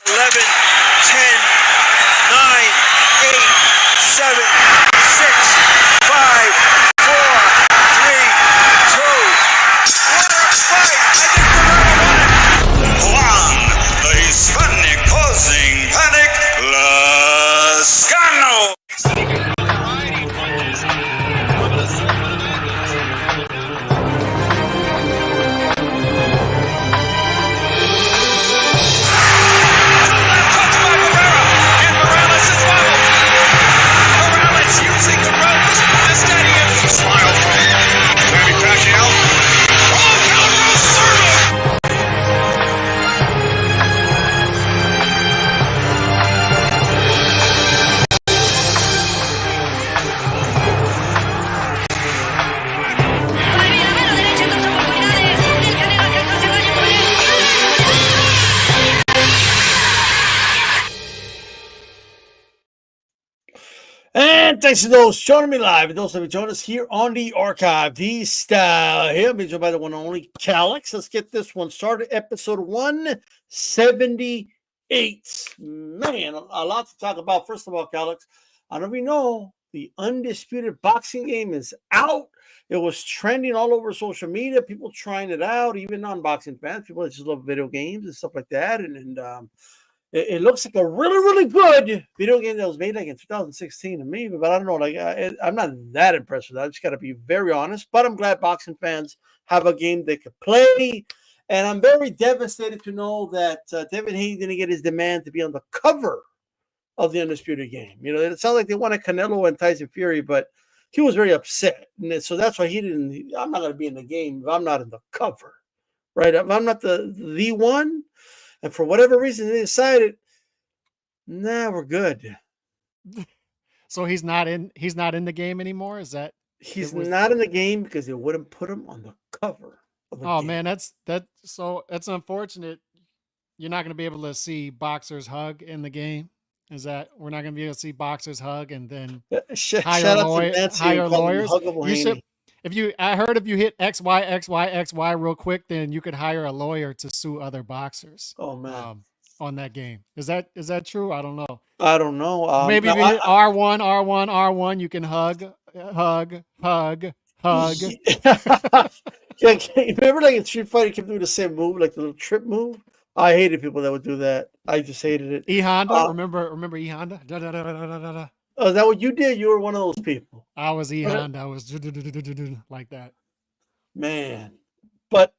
11, 10, 9, 8, 7, 6, 5, 4, 3, 2. What a fight! I think the round won it. Juan, the Hispanic causing panic, Lascano. And thanks to those joining me live and those that have joined us here on the Archive. Style here, being joined by the one and only Calix. Let's get this one started. Episode 178. Man, a lot to talk about. First of all, Calix, I don't know if you know, the Undisputed boxing game is out. It was trending all over social media. People trying it out, even non-boxing fans. People that just love video games and stuff like that. It looks like a really, really good video game that was made like in 2016 to me, but I don't know. Like I'm not that impressed with that. I just got to be very honest. But I'm glad boxing fans have a game they could play, and I'm very devastated to know that David Hayes didn't get his demand to be on the cover of the Undisputed game. You know, it sounds like they wanted Canelo and Tyson Fury, but he was very upset, and so that's why he didn't. I'm not going to be in the game if I'm not in the cover, right? If I'm not the one. And for whatever reason, they decided, nah, we're good. So he's not in the game anymore? Is that he's not in the game because they wouldn't put him on the cover of the game. Man, that's unfortunate. You're not going to be able to see boxers hug in the game. Is that we're not going to be able to see boxers hug and then hire lawyers? I heard if you hit XY real quick, then you could hire a lawyer to sue other boxers. Oh man, on that game. Is that true? I don't know. I don't know. Maybe if you hit R1, you can hug. Yeah, remember like in Street Fighter, you kept doing the same move, like the little trip move. I hated people that would do that. I just hated it. E Honda, remember E Honda? Oh, is that what you did? You were one of those people. I was E Honda. I was like that. Man, but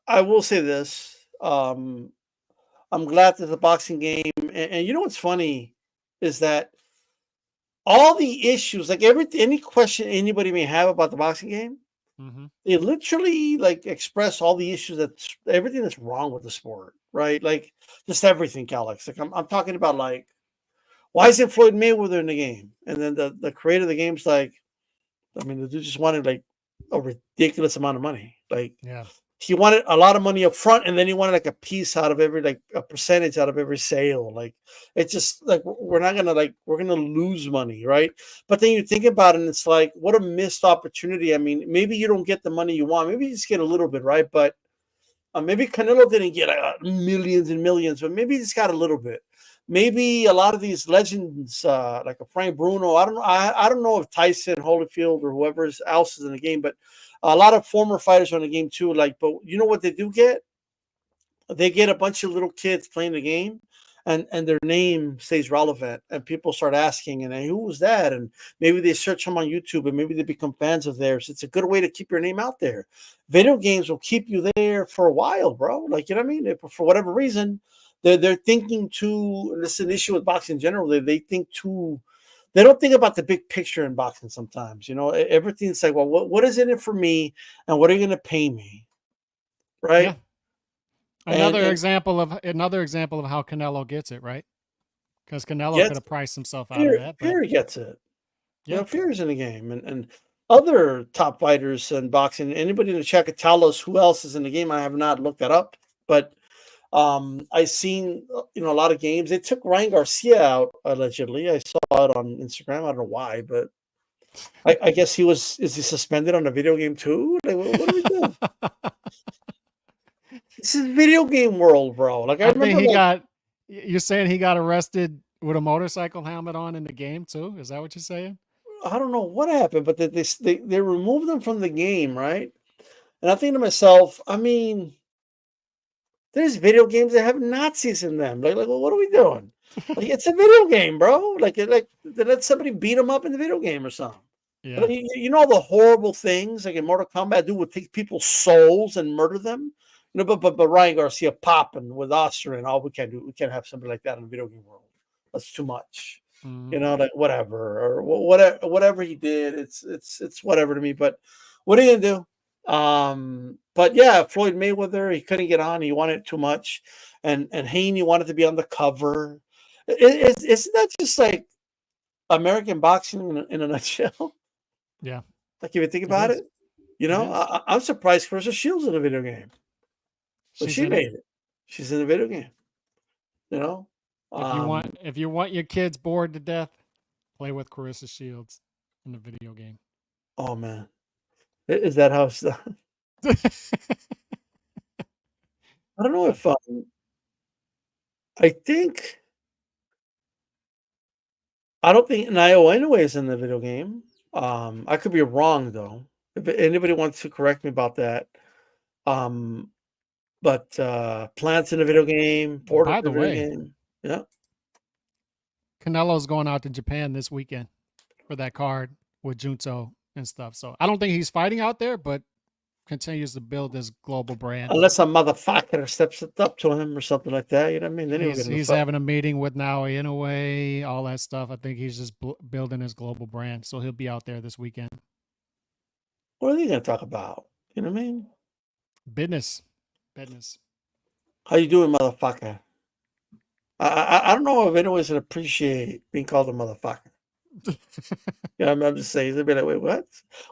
I will say this. I'm glad that the boxing game, and you know what's funny is that all the issues, like any question anybody may have about the boxing game, they literally like express all the issues everything that's wrong with the sport, right? Like just everything, Calix. Like I'm talking about like, why isn't Floyd Mayweather in the game? And then the creator of the game's like, I mean, the dude just wanted like a ridiculous amount of money. Like, yeah, he wanted a lot of money up front, and then he wanted like a piece out of every, like a percentage out of every sale. Like, it's just like we're gonna lose money, right? But then you think about it, and it's like, what a missed opportunity. I mean, maybe you don't get the money you want, maybe you just get a little bit, right? But maybe Canelo didn't get millions and millions, but maybe he just got a little bit. Maybe a lot of these legends, like a Frank Bruno, I don't know if Tyson, Holyfield, or whoever else is in the game, but a lot of former fighters are in the game too. Like, but you know what they do get? They get a bunch of little kids playing the game, and their name stays relevant, and people start asking, and hey, who was that? And maybe they search them on YouTube, and maybe they become fans of theirs. It's a good way to keep your name out there. Video games will keep you there for a while, bro. Like, you know what I mean? For whatever reason, they're thinking too. And this is an issue with boxing in general. They think too. They don't think about the big picture in boxing sometimes. You know, everything's like, well, what is in it for me, and what are you going to pay me, right? Yeah. Another example of how Canelo gets it, right? Because Canelo could have priced himself out of that. Fury gets it. Yeah, you know, Fury's in the game, and other top fighters in boxing. Anybody in the chat could tell us who else is in the game. I have not looked that up, but I've seen a lot of games. They took Ryan Garcia out allegedly. I saw it on Instagram. I don't know why, but I guess is he suspended on a video game too? Like, what are we doing? This is video game world, bro. Like I remember think You're saying he got arrested with a motorcycle helmet on in the game too? Is that what you're saying? I don't know what happened, but they removed him from the game, right? And I think to myself, I mean, there's video games that have Nazis in them. Like, well, what are we doing? Like, it's a video game, bro. Like they let somebody beat them up in the video game or something. Yeah. But you know the horrible things like in Mortal Kombat do would take people's souls and murder them. You know, but Ryan Garcia popping with Artur and all we can't have somebody like that in the video game world. That's too much. Mm-hmm. You know, like whatever or whatever he did, it's whatever to me. But what are you gonna do? But yeah, Floyd Mayweather, he couldn't get on. He wanted too much, and Haney wanted to be on the cover. Isn't that just like American boxing in a nutshell? Yeah. Like if you think about it, you know, I'm surprised Clarissa Shields in a video game. But she made it. She's in a video game. You know, if you want your kids bored to death, play with Clarissa Shields in the video game. Oh man, is that how it's done? I don't know if I don't think Nio anyway is in the video game. I could be wrong though. If anybody wants to correct me about that. But Plant's in a video game. Porter in a video game. Yeah. Canelo's going out to Japan this weekend for that card with Junto and stuff. So I don't think he's fighting out there, but continues to build this global brand. Unless a motherfucker steps it up to him or something like that. You know what I mean? Then he's having a meeting with Naoya Inoue, all that stuff. I think he's just building his global brand. So he'll be out there this weekend. What are they going to talk about? You know what I mean? Business. How you doing, motherfucker? I don't know if anyone's going to appreciate being called a motherfucker. Yeah, I'm just saying. They'll be like, wait, what?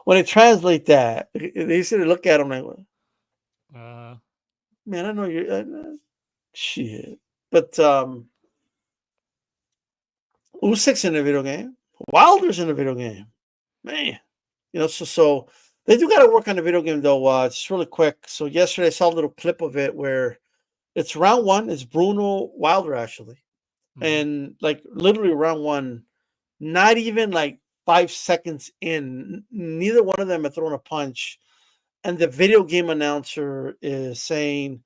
When they translate that, they used to look at him like, man, I know you're shit. But Usyk's in a video game. Wilder's in a video game. Man. You know, so they do got to work on the video game, though. Just really quick. So yesterday I saw a little clip of it where it's round one. It's Bruno Wilder, actually. Mm-hmm. And, like, literally round one, not even, like, 5 seconds in, neither one of them had thrown a punch. And the video game announcer is saying,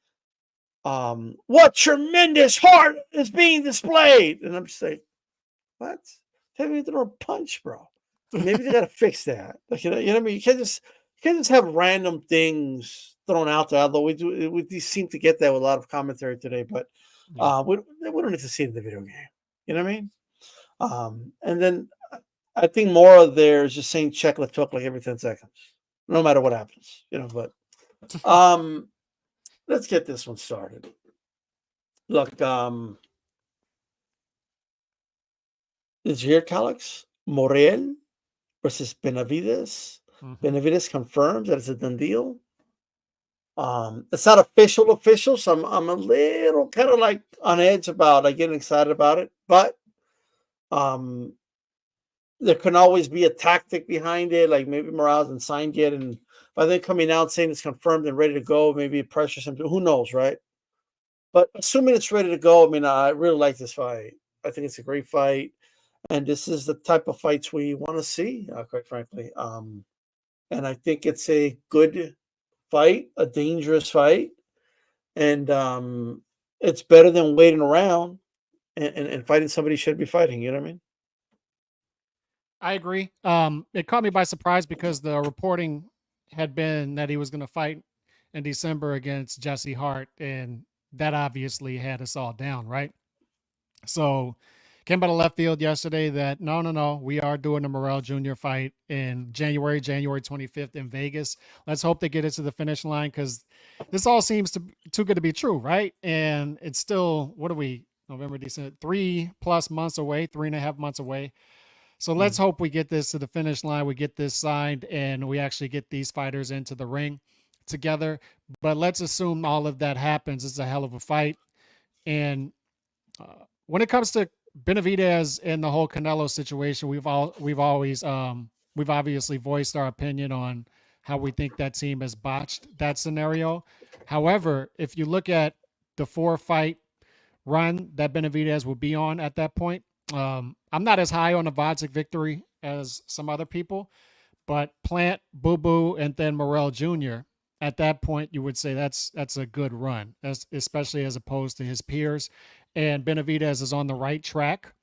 what tremendous heart is being displayed. And I'm just like, what? They haven't even thrown a punch, bro. Maybe they got to fix that. Like, you know what I mean? You can't just have random things thrown out there. Although we seem to get that with a lot of commentary today, but we don't need to see it in the video game. You know what I mean? And then I think more of there is just saying check talk like every 10 seconds, no matter what happens. You know, but let's get this one started. Look, is here Calix Morrell versus Benavidez. Mm-hmm. Benavidez confirms that it's a done deal. It's not official, so I'm a little kind of like on edge about like getting excited about it, but there can always be a tactic behind it, like maybe Morrell hasn't signed yet, and by then coming out saying it's confirmed and ready to go, maybe it pressures him. Who knows, right? But assuming it's ready to go, I mean, I really like this fight. I think it's a great fight. And this is the type of fights we want to see, quite frankly. And I think it's a good fight, a dangerous fight. And it's better than waiting around and fighting somebody should be fighting. You know what I mean? I agree. It caught me by surprise because the reporting had been that he was going to fight in December against Jesse Hart. And that obviously had us all down, right? So came by the left field yesterday that no, we are doing the Morrell Jr. fight in January 25th in Vegas. Let's hope they get it to the finish line because this all seems too good to be true, right? And it's still, what are we, November, December, 3+ months away, 3.5 months away. So let's hope we get this to the finish line, we get this signed, and we actually get these fighters into the ring together. But let's assume all of that happens. It's a hell of a fight. And when it comes to Benavidez and the whole Canelo situation, we've obviously voiced our opinion on how we think that team has botched that scenario. However, if you look at the 4-fight run that Benavidez would be on at that point. I'm not as high on the Vodzik victory as some other people, but Plant, Boo Boo, and then Morrell Jr. At that point, you would say that's a good run, especially as opposed to his peers. And Benavidez is on the right track.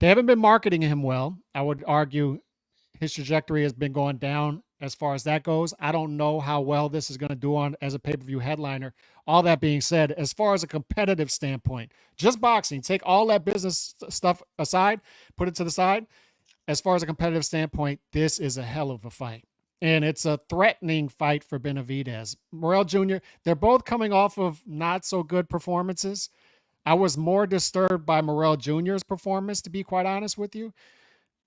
They haven't been marketing him well. I would argue his trajectory has been going down as far as that goes. I don't know how well this is going to do on as a pay-per-view headliner. All that being said, as far as a competitive standpoint, just boxing, take all that business stuff aside, put it to the side. As far as a competitive standpoint, this is a hell of a fight. And it's a threatening fight for Benavidez. Morrell Jr., they're both coming off of not so good performances. I was more disturbed by Morrell Jr.'s performance, to be quite honest with you.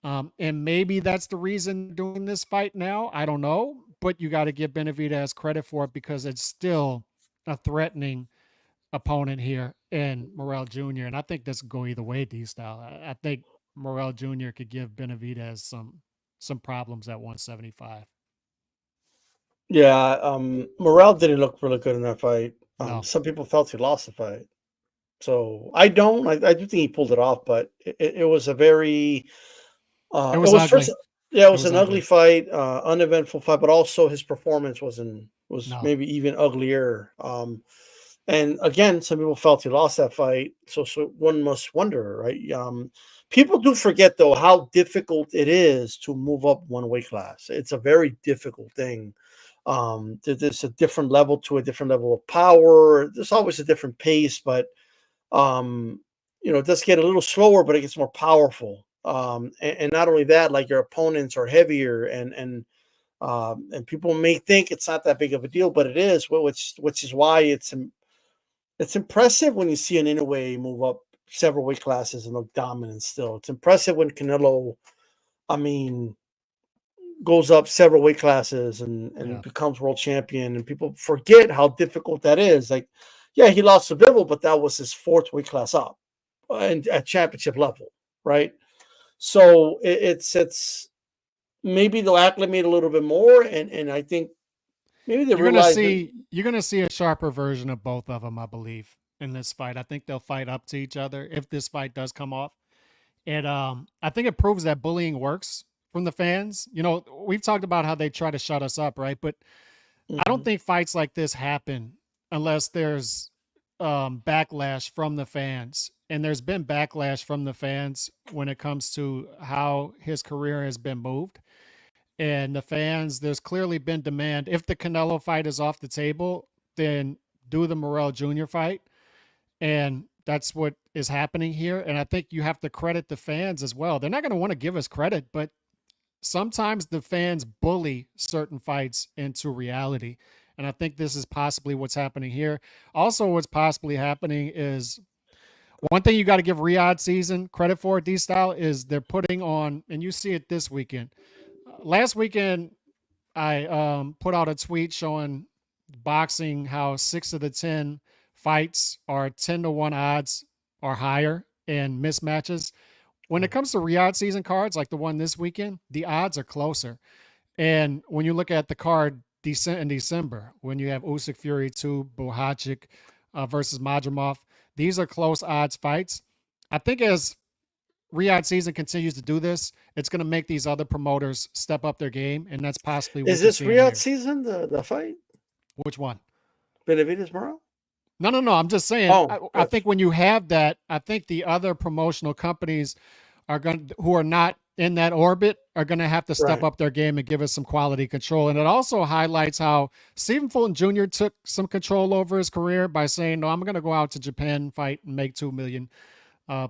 And maybe that's the reason doing this fight now. I don't know. But you got to give Benavidez credit for it because it's still a threatening opponent here in Morrell Jr. And I think this could go either way, D-Style. I think Morrell Jr. could give Benavidez some problems at 175. Yeah, Morrell didn't look really good in that fight. No. Some people felt he lost the fight. So I don't. I do think he pulled it off, but it was a very. It was ugly. It was an ugly fight, uneventful fight, but also his performance was maybe even uglier. And again, some people felt he lost that fight. So one must wonder, right? People do forget though how difficult it is to move up one weight class. It's a very difficult thing. There's a different level to a different level of power. There's always a different pace, but it does get a little slower, but it gets more powerful. And not only that, like your opponents are heavier, and people may think it's not that big of a deal, but it is. Which is why it's impressive when you see an Inoue move up several weight classes and look dominant still. It's impressive when Canelo, goes up several weight classes and becomes world champion, and people forget how difficult that is. Like, yeah, he lost to Bivol, but that was his fourth weight class up and at championship level, right? So it's maybe they'll acclimate a little bit more, and I think maybe they realize you're gonna see a sharper version of both of them, I believe, in this fight. I think they'll fight up to each other if this fight does come off. And I think it proves that bullying works from the fans. We've talked about how they try to shut us up, right? But I don't think fights like this happen unless there's backlash from the fans. And there's been backlash from the fans when it comes to how his career has been moved. And the fans, there's clearly been demand. If the Canelo fight is off the table, then do the Morrell Jr. fight. And that's what is happening here. And I think you have to credit the fans as well. They're not going to want to give us credit, but sometimes the fans bully certain fights into reality. And I think this is possibly what's happening here. Also, what's possibly happening is one thing you got to give Riyadh season credit for, D-Style, is they're putting on, and you see it this weekend. Last weekend, I put out a tweet showing boxing how 6 of the 10 fights are 10-1 odds or higher in mismatches. When it comes to Riyadh season cards, like the one this weekend, the odds are closer. And when you look at the card in December, when you have Usyk Fury 2, Bohachik versus Madrimov, these are close odds fights. I think as Riyadh season continues to do this, it's going to make these other promoters step up their game, and that's possibly what is this Riyadh season, the fight? Which one? Benavidez Morrell? No. I'm just saying. I think when you have that, I think the other promotional companies who are not in that orbit are going to have to step up their game and give us some quality control. And it also highlights how Stephen Fulton Jr. took some control over his career by saying, no, I'm going to go out to Japan, fight, and make $2 million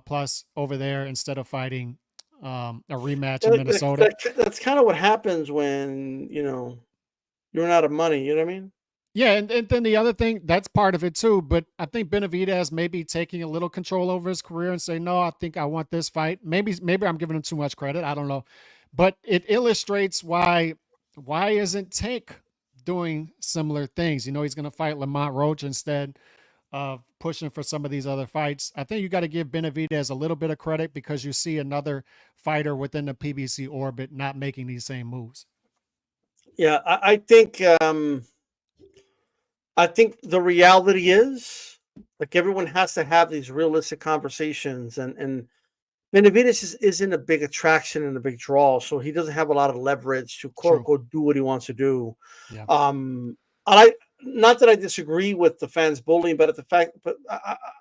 plus over there instead of fighting a rematch in Minnesota. That's kind of what happens when, you're out of money. You know what I mean? Yeah, and then the other thing, that's part of it too, but I think Benavidez may be taking a little control over his career and say, no, I think I want this fight. Maybe I'm giving him too much credit. I don't know. But it illustrates why isn't Tank doing similar things? He's going to fight Lamont Roach instead of pushing for some of these other fights. I think you got to give Benavidez a little bit of credit because you see another fighter within the PBC orbit not making these same moves. Yeah, I think the reality is Like everyone has to have these realistic conversations, and Benavidez isn't a big attraction and a big draw, so he doesn't have a lot of leverage to quote True. unquote do what he wants to do. Yeah. I not that I disagree with the fans bullying, but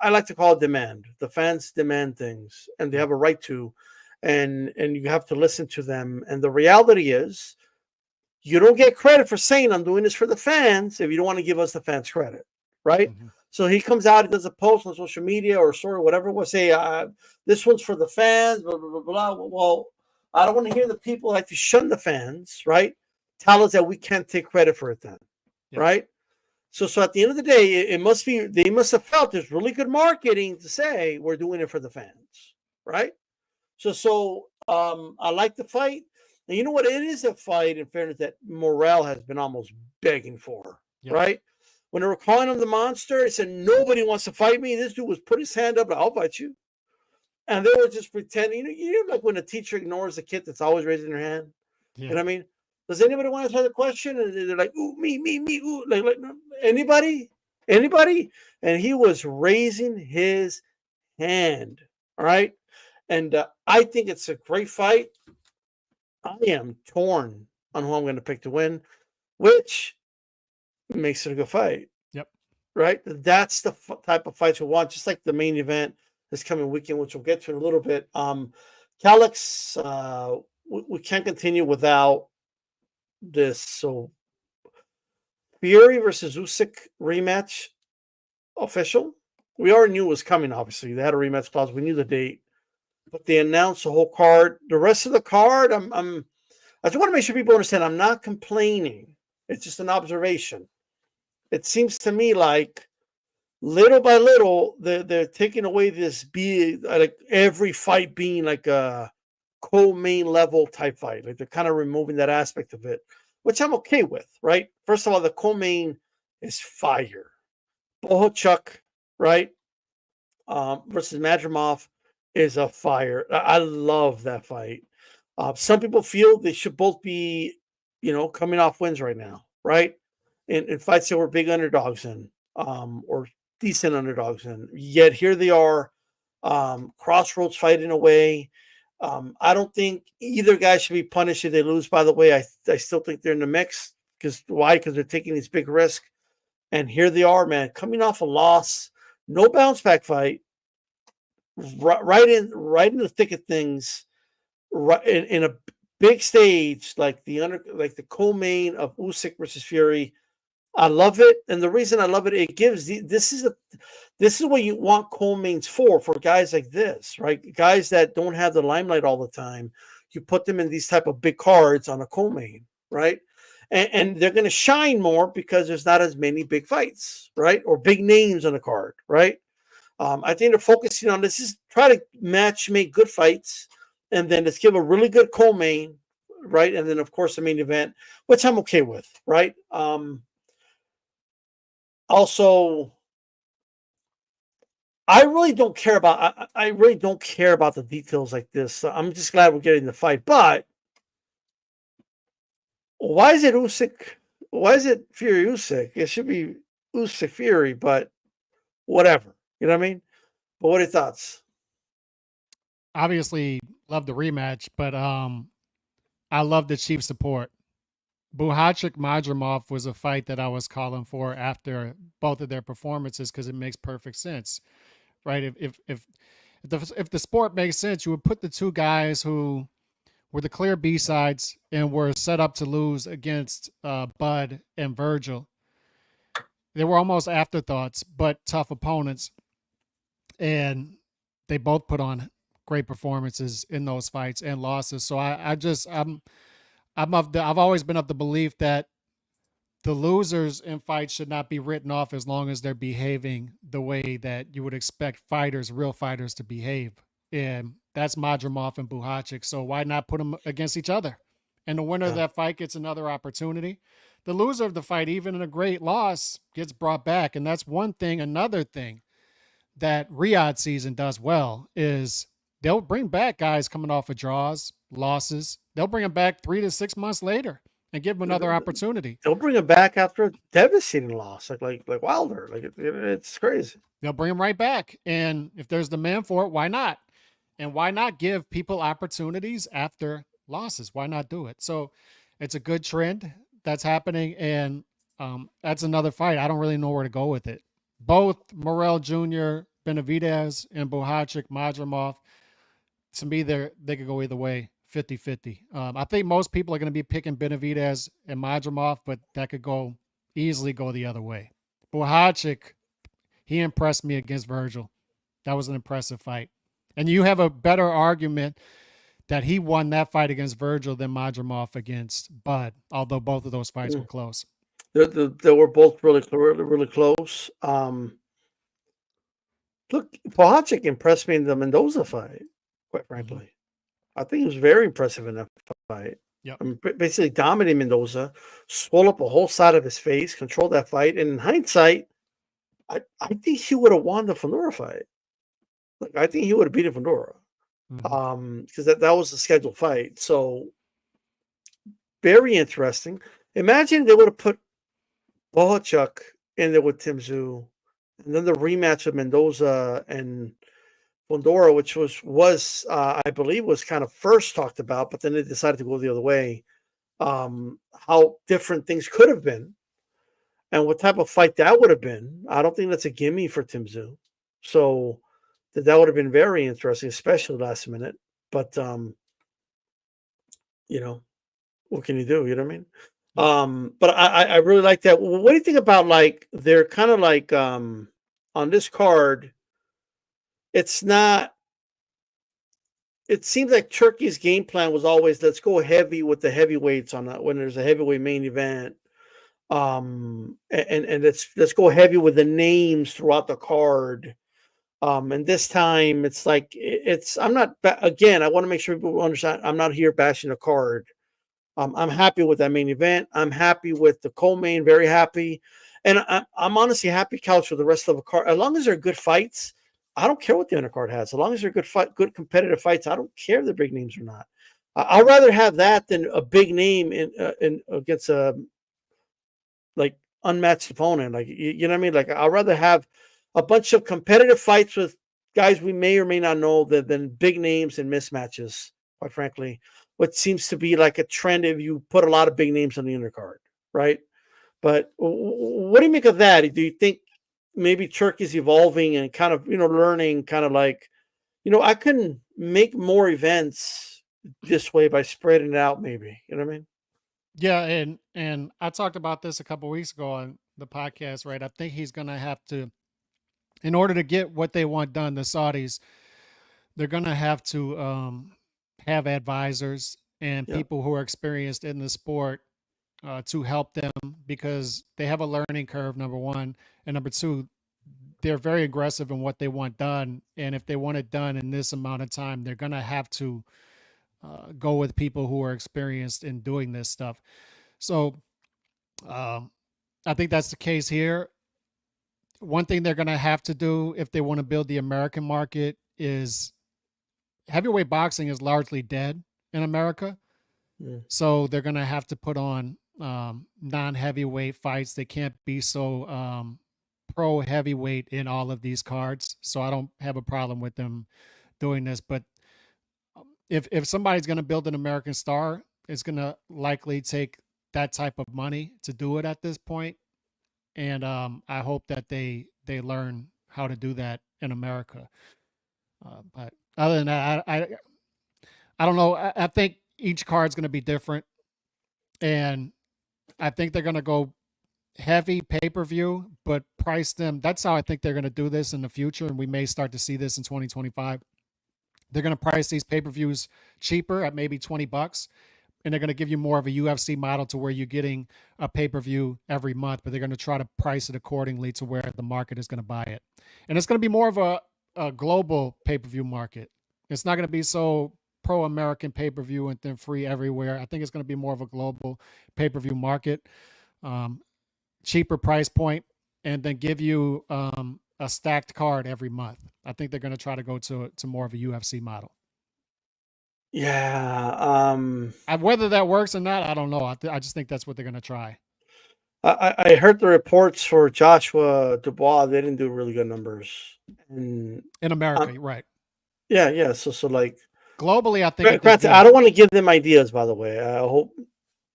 I like to call it demand. The fans demand things, and they have a right to, and you have to listen to them. And the reality is, you don't get credit for saying I'm doing this for the fans if you don't want to give us the fans credit, right? Mm-hmm. So he comes out, he does a post on social media or story, whatever it was, say, this one's for the fans, blah, blah, blah, blah. Well, I don't want to hear the people like to shun the fans, right? Tell us that we can't take credit for it then, right? So at the end of the day, it must be, they must have felt there's really good marketing to say we're doing it for the fans, right? So I like the fight. And you know what? It is a fight, in fairness, that Morrell has been almost begging for, right? When they were calling him the monster, he said, nobody wants to fight me. This dude was put his hand up, I'll fight you. And they were just pretending, you know, like when a teacher ignores a kid that's always raising their hand. You know what I mean? Does anybody want to answer the question? And they're like, ooh, me, ooh. Like anybody? And he was raising his hand, all right? And I think it's a great fight. I am torn on who I'm going to pick to win, which makes it a good fight. Right? That's the type of fights we want, just like the main event this coming weekend, which we'll get to in a little bit. Calix, we can't continue without this. So Fury versus Usyk rematch official. We already knew it was coming, obviously. They had a rematch clause. We knew the date. But they announced the whole card. The rest of the card, I just want to make sure people understand I'm not complaining. It's just an observation. It seems to me like little by little, they're taking away this like every fight being like a co-main level type fight. Like they're kind of removing that aspect of it, which I'm okay with, right? First of all, the co-main is fire. Bohachuk, right? Versus Madrimov is a fire. I love that fight. Some people feel they should both be, coming off wins right now, right? In fights that were big underdogs in, or decent underdogs in. Yet here they are, crossroads fighting away. I don't think either guy should be punished if they lose. By the way, I still think they're in the mix. Why? Because they're taking these big risks. And here they are, man, coming off a loss, no bounce back fight, right in the thick of things, right in a big stage like the co-main of Usyk versus Fury. I love it, and the reason I love it, it gives this is what you want co-mains for guys like this, right? Guys that don't have the limelight all the time. You put them in these type of big cards on a co-main, right? And they're going to shine more because there's not as many big fights, right? Or big names on the card, right? I think they're focusing on this is try to make good fights, and then let's give a really good co-main, right? And then of course the main event, which I'm okay with, right? Also, I really don't care about the details like this. I'm just glad we're getting the fight. But why is it Usyk? Why is it Fury Usyk? It should be Usyk Fury, but whatever. You know what I mean? But what are your thoughts? Obviously, love the rematch, but I love the cheap support. Buhachik Madrimov was a fight that I was calling for after both of their performances because it makes perfect sense, right? If the sport makes sense, you would put the two guys who were the clear B-sides and were set up to lose against Bud and Virgil. They were almost afterthoughts, but tough opponents, and they both put on great performances in those fights and losses. So I've always been of the belief that the losers in fights should not be written off as long as they're behaving the way that you would expect real fighters to behave. And that's Madrimov and Buhachik. So why not put them against each other? And the winner of that fight gets another opportunity. The loser of the fight, even in a great loss, gets brought back. And that's one thing. Another thing that Riyadh season does well is they'll bring back guys coming off of draws, losses. They'll bring them back 3 to 6 months later and give him another opportunity. They'll bring him back after a devastating loss, like Wilder. Like it's crazy. They'll bring him right back, and if there's demand for it, why not? And why not give people opportunities after losses? Why not do it? So it's a good trend that's happening, and that's another fight. I don't really know where to go with it. Both Morrell Jr., Benavidez, and Bohacik, Madrimov, to me, they could go either way, 50-50. I think most people are going to be picking Benavidez and Madrimov, but that could easily go the other way. Bohacik, he impressed me against Virgil. That was an impressive fight. And you have a better argument that he won that fight against Virgil than Madrimov against Bud, although both of those fights were close. They were both really close. Look, Bohacik impressed me in the Mendoza fight, quite frankly. I think he was very impressive in that fight. Yep. I mean, basically dominated Mendoza, swole up a whole side of his face, controlled that fight. And in hindsight, I think he would have won the Fedor fight. Like, I think he would have beaten Fedor. Because that was the scheduled fight. So very interesting. Imagine they would have put Bohacik in there with Tim Tszyu, and then the rematch of Mendoza and Fedor, which was I believe was kind of first talked about, but then they decided to go the other way. How different things could have been, and what type of fight that would have been. I don't think that's a gimme for Tim Tszyu. So that would have been very interesting, especially last minute. But what can you do? You know what I mean? But I really like that. What do you think about, like, they're kind of like on this card? It's not. It seems like Turkey's game plan was always, let's go heavy with the heavyweights on that when there's a heavyweight main event. And let's go heavy with the names throughout the card. And this time it's like I'm not, again, I want to make sure people understand I'm not here bashing the card. I'm happy with that main event. I'm happy with the co-main, very happy. And I'm honestly happy, Couch, with the rest of the card. As long as they're good fights, I don't care what the undercard has. As long as they're good competitive fights, I don't care if they're big names or not. I'd rather have that than a big name in against a like unmatched opponent. Like, you know what I mean? Like, I'd rather have a bunch of competitive fights with guys we may or may not know than big names and mismatches, quite frankly. What seems to be like a trend if you put a lot of big names on the undercard, right? But what do you make of that? Do you think maybe Turkey's evolving and kind of, learning, kind of like, I can make more events this way by spreading it out, maybe, you know what I mean? Yeah. And I talked about this a couple of weeks ago on the podcast, right? I think he's going to have to, in order to get what they want done, the Saudis, they're going to have to have advisors and people who are experienced in the sport to help them, because they have a learning curve, number one. And number two, they're very aggressive in what they want done. And if they want it done in this amount of time, they're going to have to go with people who are experienced in doing this stuff. So I think that's the case here. One thing they're going to have to do if they want to build the American market is heavyweight boxing is largely dead in America. So they're going to have to put on non-heavyweight fights. They can't be so pro heavyweight in all of these cards. So I don't have a problem with them doing this. But if somebody's going to build an American star, it's going to likely take that type of money to do it at this point. And I hope that they learn how to do that in America. But other than that, I don't know. I think each card's going to be different. And I think they're going to go heavy pay-per-view, but price them. That's how I think they're going to do this in the future. And we may start to see this in 2025. They're going to price these pay-per-views cheaper at maybe $20. And they're going to give you more of a UFC model to where you're getting a pay-per-view every month, but they're going to try to price it accordingly to where the market is going to buy it. And it's going to be more of a global pay-per-view market. It's not going to be so pro-American pay-per-view and then free everywhere. I think it's going to be more of a global pay-per-view market, cheaper price point, and then give you a stacked card every month. I think they're going to try to go to more of a UFC model. Yeah. Whether that works or not, I don't know. I just think that's what they're going to try. I heard the reports for Joshua Dubois. They didn't do really good numbers in America, right? Yeah. So like globally, I think it did granted, good. I don't want to give them ideas. By the way, I hope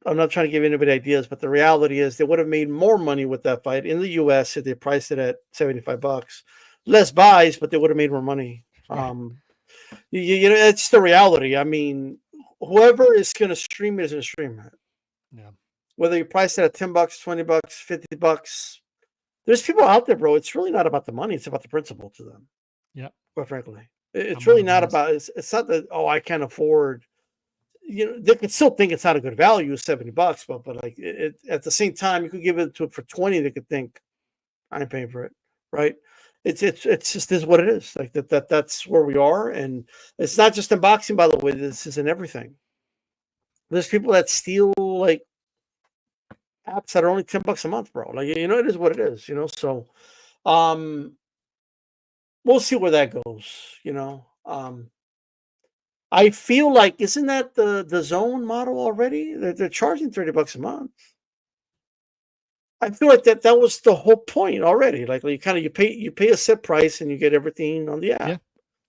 I'm not trying to give anybody ideas, but the reality is they would have made more money with that fight in the U.S. if they priced it at $75. Less buys, but they would have made more money. Right. You know, it's the reality. I mean, whoever is going to stream it is going to stream it. Yeah. Whether you price it at $10, $20, $50, there's people out there, bro. It's really not about the money; it's about the principle to them. Yeah. Quite frankly, it's really not about. It's not that. Oh, I can't afford. You know, they could still think it's not a good value, $70, but like at the same time, you could give it to it for 20. They could think, I ain't paying for it, right? It's just is what it is. Like that's where we are, and it's not just in boxing, by the way. This is in everything. There's people that steal like apps that are only $10 a month, bro. Like, you know, it is what it is. You know, so we'll see where that goes. You know, I feel like isn't that the zone model already? They're charging $30 a month. I feel like that was the whole point already. Like you pay a set price and you get everything on the app. Yeah.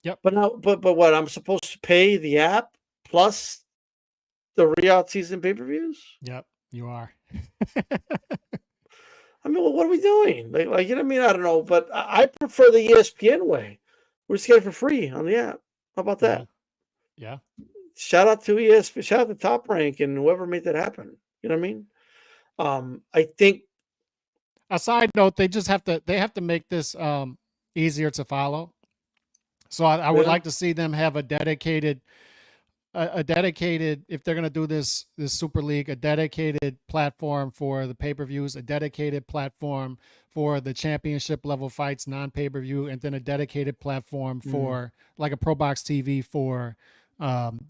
Yep. But now, but what I'm supposed to pay the app plus the re-out season pay-per-views? Yep, you are. I mean, well, what are we doing? Like you know what I mean? I don't know, but I prefer the ESPN way. We're just getting it for free on the app. How about that? Yeah. Shout out to ESPN. Shout out to Top Rank and whoever made that happen. You know what I mean? I think. A side note: they have to make this easier to follow. So I would like to see them have a dedicated, if they're going to do this Super League, a dedicated platform for the pay-per-views, a dedicated platform for the championship level fights, non-pay-per-view, and then a dedicated platform for like a Pro Box TV for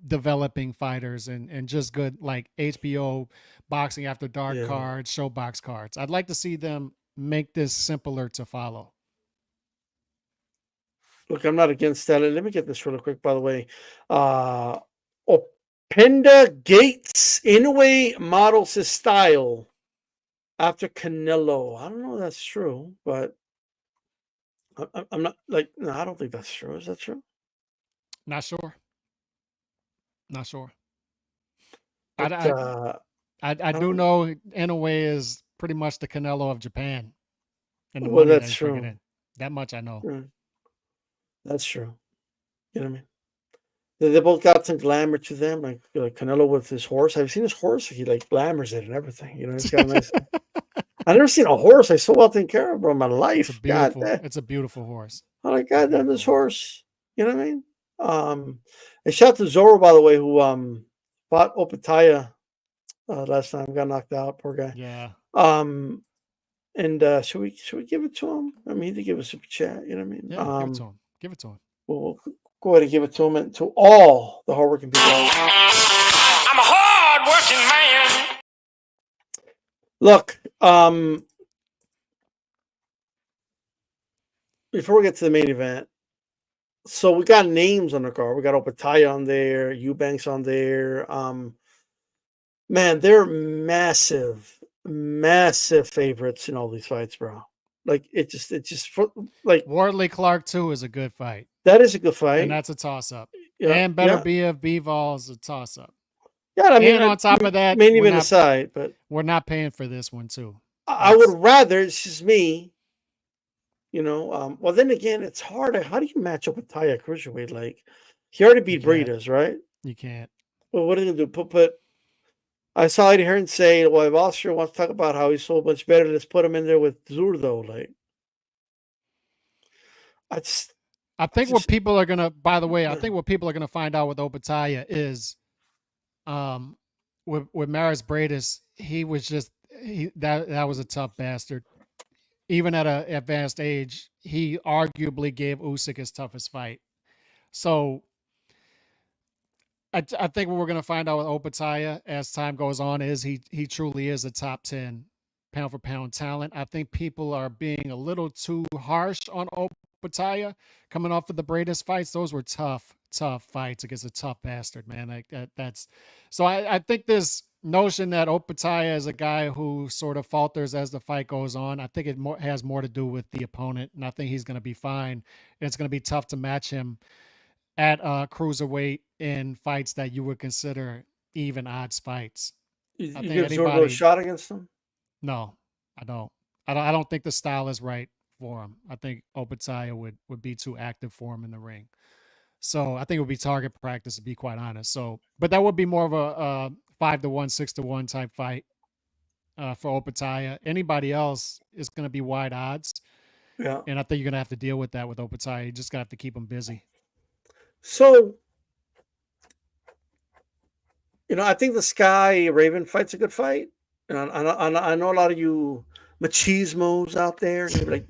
developing fighters and just good like HBO Boxing After Dark cards, Showbox cards. I'd like to see them make this simpler to follow. Look, I'm not against that. Let me get this real quick, by the way. Openda Gates Inoue models his style after Canelo. I don't know if that's true, but I'm not like, no, I don't think that's true. Is that true? Not sure. Not sure. But, I do know Inoue is pretty much the Canelo of Japan. And the well, money that's that true. in. That much I know. That's true. You know what I mean? They both got some glamour to them, like Canelo with his horse. Have you seen his horse? He like glamours it and everything. You know, he's got a nice. I've never seen a horse I so well taken care of, bro, in my life. It's a beautiful horse. Oh my God, damn this horse. You know what I mean? And shout out to Zorro, by the way, who fought Opataya last time, got knocked out. Poor guy. Yeah. And should we give it to him? I mean, he did give us a super chat. You know what I mean? Yeah, give it to him. Give it to him. We'll go ahead and give it to him and to all the hardworking people. I'm a hardworking man. Look, before we get to the main event, so we got names on the card. We got Opataya on there, Eubanks on there. Man, they're massive favorites in all these fights, bro. Like it just like Wardley Clark too is a good fight. That is a good fight, and that's a toss up. Yeah, and Beterbiev Bivol is a toss up. Yeah, I mean, and on top of that, main event aside, but we're not paying for this one too. I would rather. It's just me. You know, well, then again, it's hard. How do you match up with Taya cruiserweight? Like, he already beat Breeders, right? You can't. Well, what are they gonna do? Put. I saw it here and say, well, if Austria wants to talk about how he's so much better, let's put him in there with Zurdo. Like, I think what people are gonna. By the way, I think what people are gonna find out with Opataya is, with Maris Breidis, he was just that was a tough bastard. Even at an advanced age, he arguably gave Usyk his toughest fight. So I think what we're going to find out with Opataya as time goes on is he truly is a top 10 pound for pound talent. I think people are being a little too harsh on Opetaia coming off of the Bradis fights. Those were tough fights against a tough bastard, man. Like that's so I think this notion that Opetaia is a guy who sort of falters as the fight goes on. I think it has more to do with the opponent, and I think he's going to be fine. It's going to be tough to match him at cruiserweight in fights that you would consider even odds fights. You give Zorbo a shot against him? No, I don't. I don't think the style is right for him. I think Opetaia would be too active for him in the ring. So I think it would be target practice, to be quite honest. So, but that would be more of a 5-1, 6-1 type fight for Opetaia. Anybody else is going to be wide odds. Yeah. And I think you're going to have to deal with that with Opetaia. You just got to have to keep him busy. So, I think the Sky Raven fight's a good fight. And I know a lot of you machismos out there, they're like,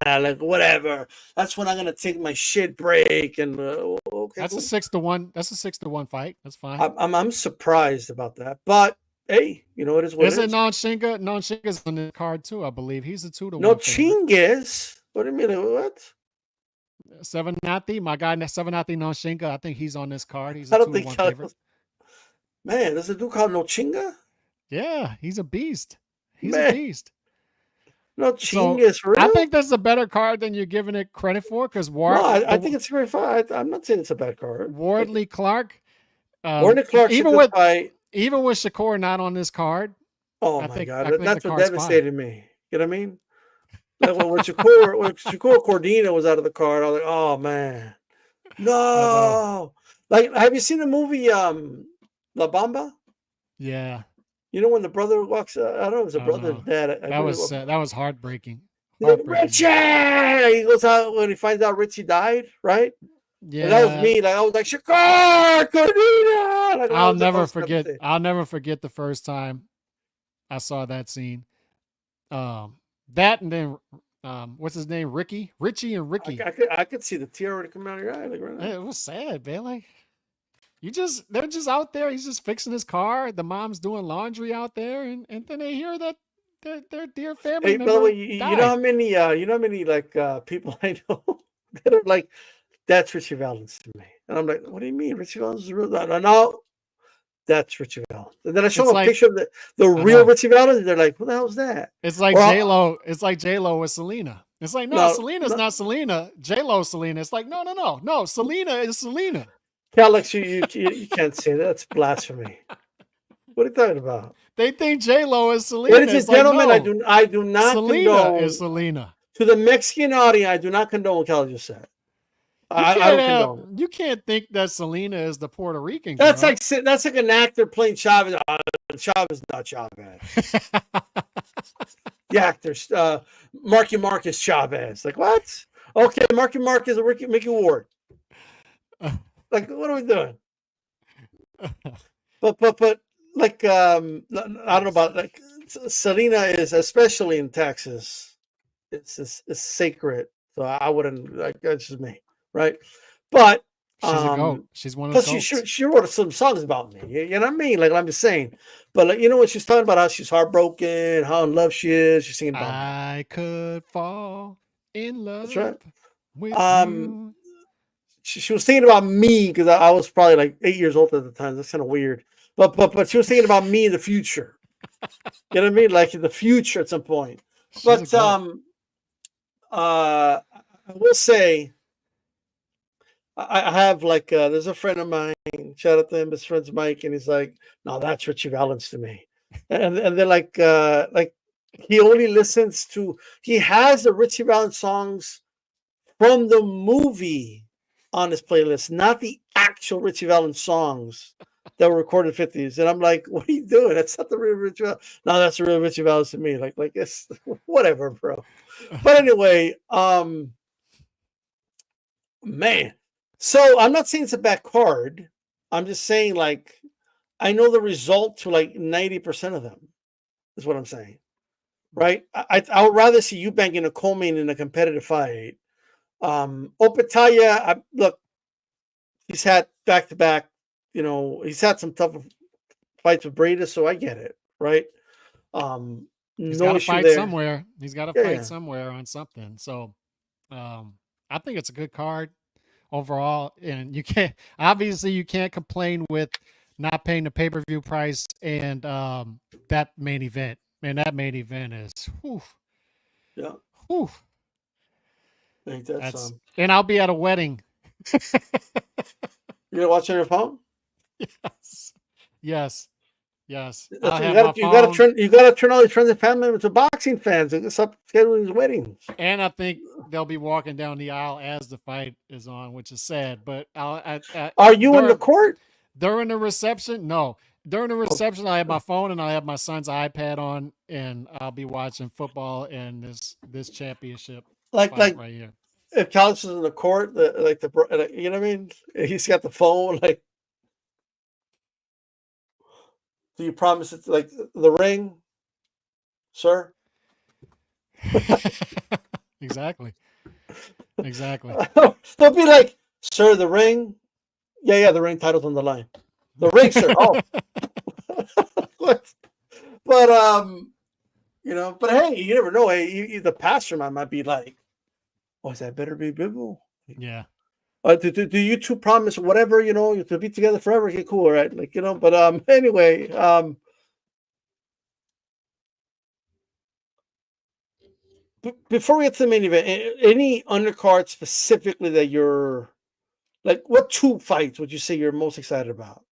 like whatever. That's when I'm gonna take my shit break. And okay, that's a 6-1. That's a 6-1 fight. That's fine. I'm surprised about that, but hey, it is what it is. Isn't Nonshinga? Nonshinga's on the card too, I believe. He's a 2-1. No Chingas. What do you mean? What? Sevenati, my guy, Sevenati Nonshinga. I think he's on this card. He's a 2-1 favorite. Man, there's a dude called Nochinga. Yeah, he's a beast. He's a beast. Nochinga's so, I think that's a better card than you're giving it credit for, because I think it's a great fight. I'm not saying it's a bad card. Wardley Clark. Wardley Clark's even a good fight. Even with Shakur not on this card. Oh my God, that's what devastated me. You know what I mean? Like when Shakur Cordina was out of the card, I was like, oh man, no. Like, have you seen the movie La Bamba? Yeah. When the brother walks, I don't know, it was a brother, dad. That was heartbreaking. Richie! He goes out when he finds out Richie died, right? Yeah. And that was me. Like, I was like, Shakur Cordina! Like, I'll never forget the first time I saw that scene. That and then what's his name? Richie and Ricky. I could see the tear already coming out of your eye, like right now. It was sad, man. Like they're just out there. He's just fixing his car. The mom's doing laundry out there, and then they hear that their dear family member. By the way, you know how many like people I know that are like, that's Richie Valens to me, and I'm like, what do you mean, Richie Valens is real? No, that's Richie Valens. And then I show them a picture of the real Richie Valens, and they're like, what the hell is that? It's like J-Lo. It's like J-Lo with Selena. It's like, no, Selena's not Selena. J-Lo Selena. It's like, no, Selena is Selena. Alex, you can't say that. That's blasphemy. What are you talking about? They think J-Lo is Selena. Ladies and gentlemen, I do not condone. Selena is Selena. To the Mexican audience, I do not condone what Cal just said. I don't condone. You can't think that Selena is the Puerto Rican girl. That's like an actor playing Chavez. Chavez, not Chavez. The actors, Marky Marcus Chavez. Like, what? Okay, Marky Marcus and Mickey Ward. Like, what are we doing? But like, I don't know about, like, Selena is, especially in Texas, it's sacred. So I wouldn't, like, that's just me, right? But she's a goat. She's one of the goats. She wrote some songs about me. You know what I mean? Like, I'm just saying. But like, when she's talking about how she's heartbroken, how in love she is, she's singing about I could fall in love. That's right. With you. She was thinking about me because I was probably like 8 years old at the time. That's kind of weird. But she was thinking about me in the future. You know what I mean? Like in the future at some point. But I will say, I have like there's a friend of mine. Shout out to him. His friend's Mike, and he's like, "No, that's Richie Valens to me." And they're like he only listens to. He has the Richie Valens songs from the movie on his playlist, not the actual Richie Valens songs that were recorded in the 50s. And I'm like, what are you doing? That's not the real Richie Valens. No, that's the real Richie Valens to me. Like it's whatever, bro. But anyway, man. So I'm not saying it's a bad card. I'm just saying, like, I know the result to like 90% of them, is what I'm saying. Right? I would rather see Eubank in a co-main in a competitive fight. Opetaia, look, he's had back-to-back, he's had some tough fights with Bradis, so I get it, right? He's got to fight somewhere. He's got to fight somewhere on something. So, I think it's a good card overall, and you can't complain with not paying the pay-per-view price and that main event. Man, that main event is whew. Yeah. Whew. I think that's and I'll be at a wedding. You gonna watch on your phone? Yes. Yes. You gotta turn all your friends and family members to boxing fans and stop scheduling these weddings. And I think they'll be walking down the aisle as the fight is on, which is sad. But are you in the court during the reception? No, during the reception, I have my phone and I have my son's iPad on, and I'll be watching football and this championship like right here. If Callis is in the court, you know what I mean? He's got the phone. Like, do you promise it's like the ring, sir? Exactly. They'll be like, sir, the ring. Yeah, the ring title's on the line. The ring, sir. Oh, but but hey, you never know. Hey, the pastor might be like, "Oh, is that better be Bivol?" Yeah. Do you two promise whatever to be together forever? Okay, cool, right? Like but anyway, before we get to the main event, any undercard specifically that you're like, what two fights would you say you're most excited about?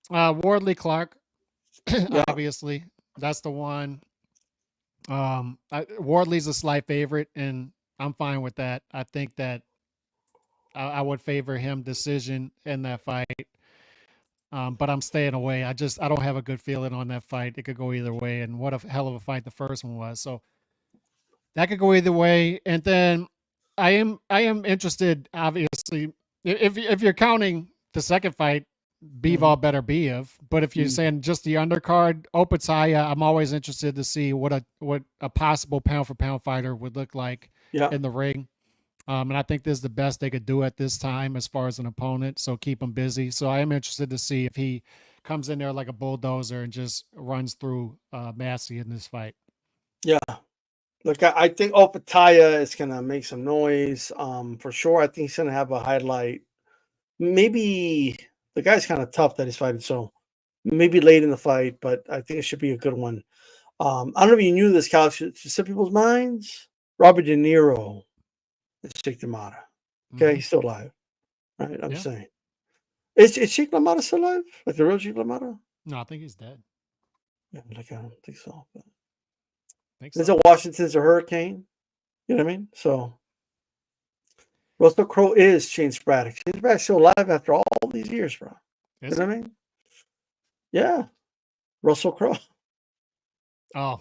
Wardley Clark, Yeah. obviously, that's the one. Wardley's a slight favorite, and I'm fine with that. I think that I would favor him decision in that fight. But I'm staying away. I don't have a good feeling on that fight. It could go either way, and what a hell of a fight the first one was. So that could go either way. And then I am interested, obviously, if you're counting the second fight, Bivol Beterbiev. But if you're saying just the undercard, Opataya, I'm always interested to see what a possible pound for pound fighter would look like in the ring. And I think this is the best they could do at this time as far as an opponent. So keep him busy. So I am interested to see if he comes in there like a bulldozer and just runs through Massey in this fight. Yeah. Look, I think Opataya is going to make some noise for sure. I think he's going to have a highlight. Maybe the guy's kind of tough that he's fighting, so maybe late in the fight, but I think it should be a good one. I don't know if you knew this, Cal. Should set people's minds. Robert De Niro is Sheikh LaMotta. Okay, he's still alive. Right? I'm saying. Is Sheikh LaMotta still alive? Like the real Sheikh LaMotta? No, I think he's dead. Yeah, like I don't think so. But think so. Washington's a hurricane. You know what I mean? So Russell Crowe is Shane Braddock. Shane Braddock's still alive after all these years, bro. You know what I mean? Yeah. Russell Crowe. Oh.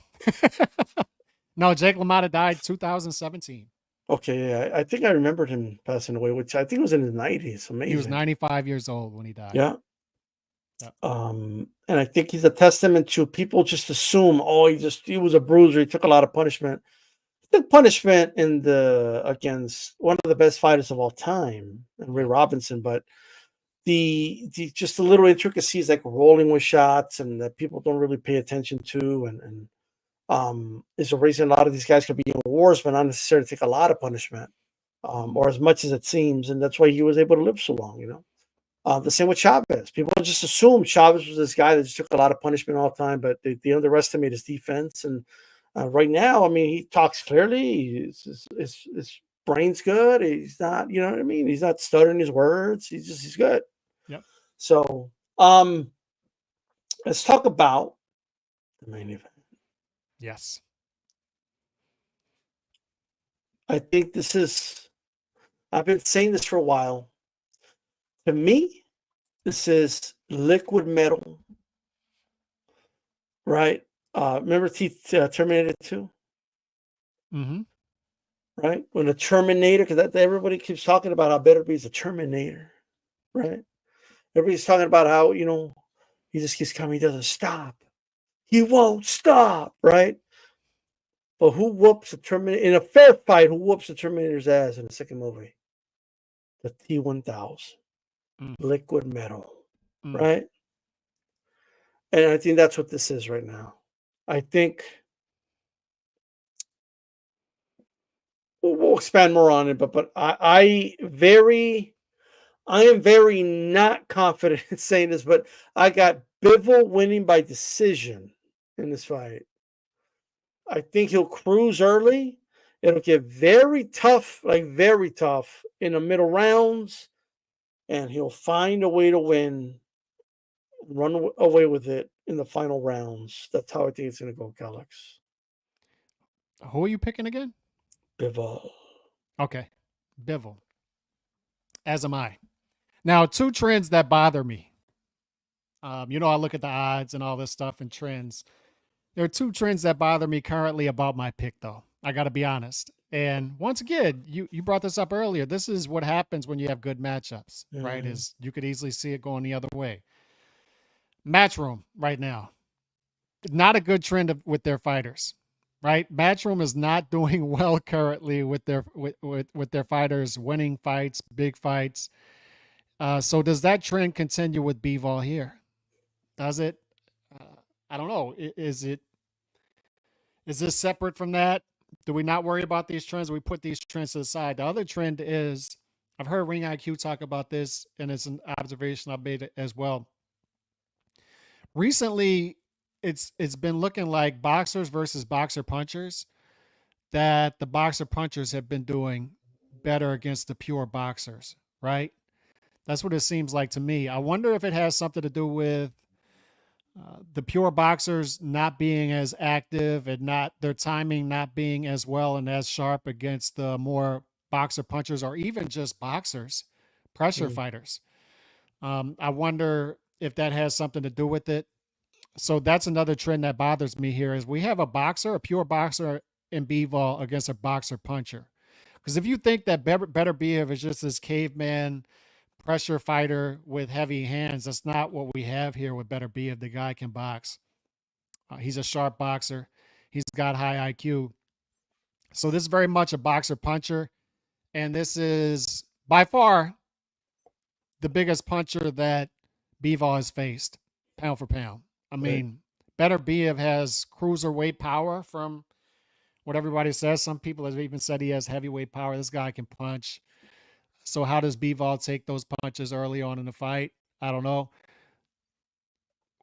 No, Jake LaMotta died 2017. Okay, yeah. I think I remembered him passing away, which I think was in his 90s. Amazing. He was 95 years old when he died. Yeah. And I think he's a testament to people just assume, he was a bruiser. He took a lot of punishment. He took punishment against one of the best fighters of all time, Ray Robinson, but the just the little intricacies like rolling with shots and that people don't really pay attention to and is the reason a lot of these guys could be in wars but not necessarily take a lot of punishment or as much as it seems, and that's why he was able to live so long. The same with Chavez. People just assume Chavez was this guy that just took a lot of punishment all the time, but they underestimate his defense. And right now, I mean, he talks clearly. His brain's good. He's not, you know what I mean? He's not stuttering his words. He's good. Yep. So let's talk about the main event. Yes. I think I've been saying this for a while. To me, this is liquid metal, right? Remember Terminator 2? Mm-hmm. Right? When the Terminator, because everybody keeps talking about how Beterbiev is a Terminator, right? Everybody's talking about how, he just keeps coming, he doesn't stop. He won't stop, right? But who whoops the Terminator in a fair fight? Who whoops the Terminator's ass in the second movie? The T-1000, liquid metal, right? And I think that's what this is right now. I think we'll expand more on it, but I am very not confident in saying this, but I got Bivol winning by decision in this fight. I think he'll cruise early. It'll get very tough, like very tough in the middle rounds, and he'll find a way to win, run away with it in the final rounds. That's how I think it's going to go, Alex. Who are you picking again? Bivol. Okay, Bivol. As am I. Now, two trends that bother me. I look at the odds and all this stuff and trends. There are two trends that bother me currently about my pick, though. I got to be honest. And once again, you brought this up earlier. This is what happens when you have good matchups, right? Is you could easily see it going the other way. Matchroom right now, not a good trend with their fighters, right? Matchroom is not doing well currently with their fighters winning fights, big fights. So does that trend continue with Bivol here? Does it? I don't know. Is this separate from that? Do we not worry about these trends? We put these trends to the side. The other trend is, I've heard Ring IQ talk about this, and it's an observation I made as well. Recently, it's been looking like boxers versus boxer punchers, that the boxer punchers have been doing better against the pure boxers, right? That's what it seems like to me. I wonder if it has something to do with the pure boxers not being as active and their timing not being as well and as sharp against the more boxer punchers, or even just boxers, pressure fighters. I wonder if that has something to do with it. So that's another trend that bothers me here, is we have a pure boxer in Bivol against a boxer puncher. Because if you think that Beterbiev is just this caveman pressure fighter with heavy hands, that's not what we have here with Beterbiev. The guy can box. He's a sharp boxer. He's got high IQ. So this is very much a boxer puncher. And this is by far the biggest puncher that Bivol has faced, pound for pound. I mean, Beterbiev has cruiserweight power from what everybody says. Some people have even said he has heavyweight power. This guy can punch. So how does Bivol take those punches early on in the fight? I don't know.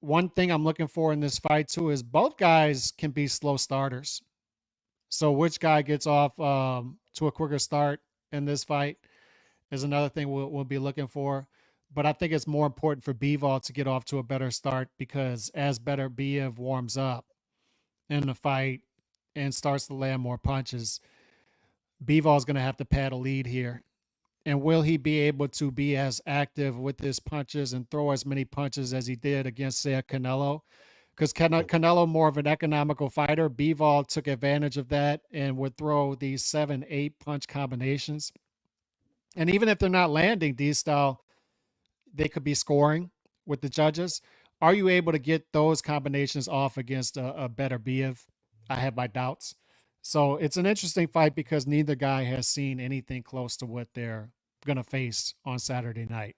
One thing I'm looking for in this fight, too, is both guys can be slow starters. So which guy gets off to a quicker start in this fight is another thing we'll be looking for. But I think it's more important for Bivol to get off to a better start, because as Beterbiev warms up in the fight and starts to land more punches, Bivol is going to have to pad a lead here. And will he be able to be as active with his punches and throw as many punches as he did against, say, a Canelo? Because Canelo, more of an economical fighter. Bivol took advantage of that and would throw these 7-8 punch combinations. And even if they're not landing these style, they could be scoring with the judges. Are you able to get those combinations off against a Beterbiev? I have my doubts. So it's an interesting fight because neither guy has seen anything close to what they're going to face on Saturday night.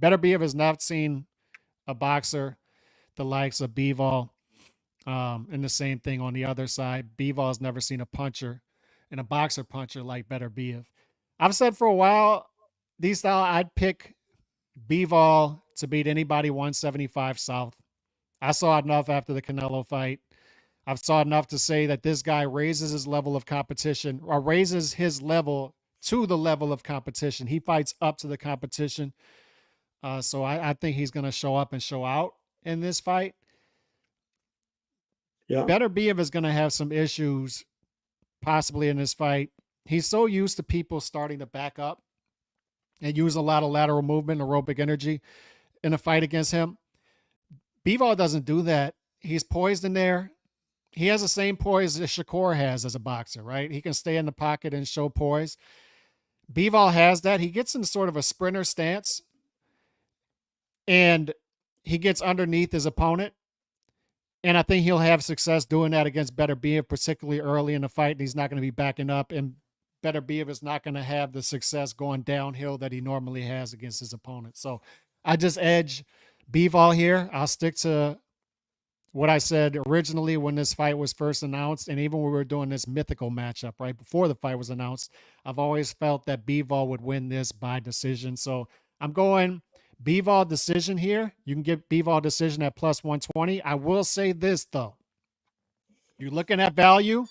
Beterbiev has not seen a boxer the likes of Bivol, and the same thing on the other side. Bivol has never seen a puncher and a boxer puncher like Beterbiev. I've said for a while, these style, I'd pick Bivol to beat anybody 175 South. I saw enough after the Canelo fight. I've saw enough to say that this guy raises his level of competition, or raises his level to the level of competition. He fights up to the competition. So I think he's going to show up and show out in this fight. Yeah. Beterbiev is going to have some issues possibly in this fight. He's so used to people starting to back up and use a lot of lateral movement, aerobic energy in a fight against him. Bivol doesn't do that. He's poised in there. He has the same poise that Shakur has as a boxer, right? He can stay in the pocket and show poise. Bivol has that. He gets in sort of a sprinter stance, and he gets underneath his opponent. And I think he'll have success doing that against Beterbiev, particularly early in the fight. And he's not going to be backing up, and Beterbiev is not going to have the success going downhill that he normally has against his opponent. So I just edge Bivol here. I'll stick to what I said originally when this fight was first announced, and even when we were doing this mythical matchup right before the fight was announced, I've always felt that Bivol would win this by decision. So I'm going Bivol decision here. You can get Bivol decision at plus 120. I will say this, though. You're looking at value.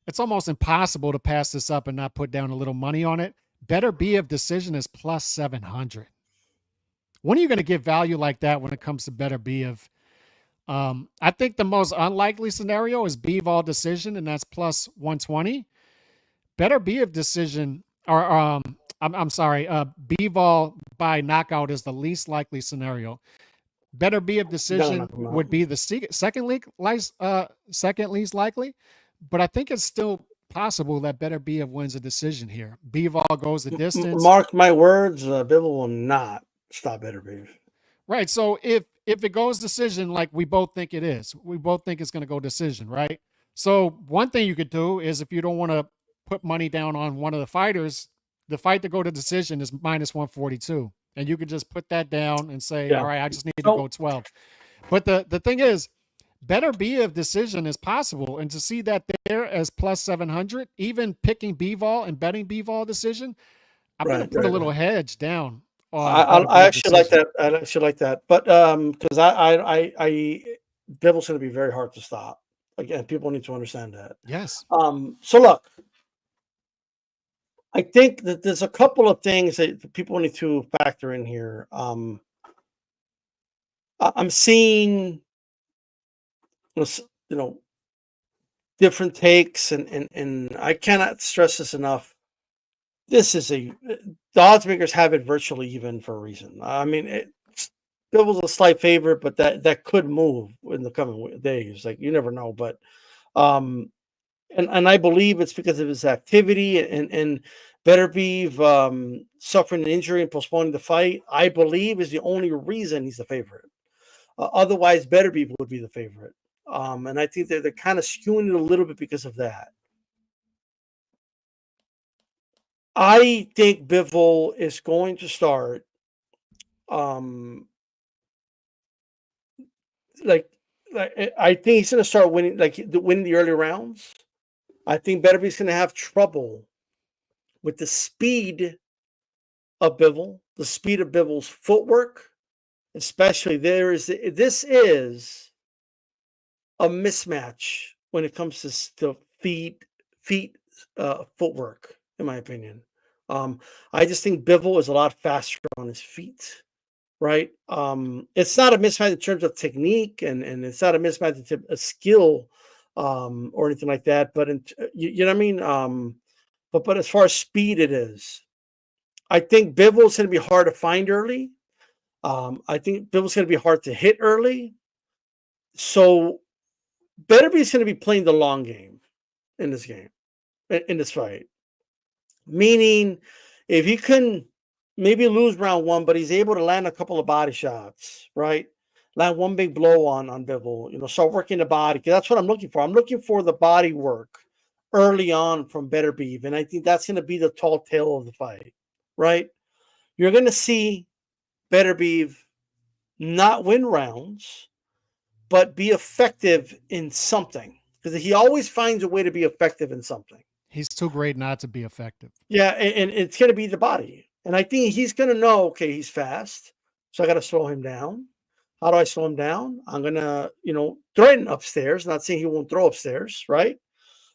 It's almost impossible to pass this up and not put down a little money on it. Beterbiev decision is plus 700. When are you going to get value like that when it comes to Beterbiev? I think the most unlikely scenario is Bivol decision, and that's plus 120. Beterbiev decision, or I'm sorry, Bivol by knockout is the least likely scenario. Beterbiev decision would be the second least likely, but I think it's still possible that Beterbiev wins a decision here. Bivol goes the distance. Mark my words, Bivol will not stop Beterbiev. Right. So if it goes decision, like we both think it is, we both think it's going to go decision, right? So one thing you could do is, if you don't want to put money down on one of the fighters, the fight to go to decision is minus 142. And you could just put that down and say, all right, I just need to go 12. But the thing is, Beterbiev decision is possible. And to see that there as plus 700, even picking Bivol and betting Bivol decision, I'm going to put a little hedge down. I actually like that. I actually like that. But because Bivol's going to be very hard to stop. Again, people need to understand that. Yes. So look, I think that there's a couple of things that people need to factor in here. I'm seeing, different takes, and I cannot stress this enough. This is the odds makers have it virtually even for a reason. I mean, Bivol's a slight favorite, but that could move in the coming days. Like, you never know, but and I believe it's because of his activity and Beterbiev suffering an injury and postponing the fight, I believe, is the only reason he's the favorite. Otherwise, Beterbiev would be the favorite. And I think they're kind of skewing it a little bit because of that. I think Bivol is going to start like I think he's going to start winning, winning the early rounds. I think Beterbiev's going to have trouble with the speed of Bivol, the speed of Bivol's footwork, especially this is a mismatch when it comes to feet footwork, in my opinion. I just think Bivol is a lot faster on his feet, right? It's not a mismatch in terms of technique, and it's not a mismatch in terms of skill or anything like that. But you know what I mean? But as far as speed, it is. I think Bivol's going to be hard to find early. I think Bivol's going to be hard to hit early. So Beterbiev's going to be playing the long game in this game, in this fight. Meaning, if he can maybe lose round one, but he's able to land a couple of body shots, right? Land one big blow on Bivol, start working the body. That's what I'm looking for. I'm looking for the body work early on from Beterbiev, and I think that's going to be the tall tale of the fight, right? You're going to see Beterbiev not win rounds, but be effective in something, because he always finds a way to be effective in something. He's too great not to be effective. Yeah, and it's going to be the body. And I think he's going to know, okay, he's fast, so I got to slow him down. How do I slow him down? I'm going to, threaten upstairs. Not saying he won't throw upstairs, right?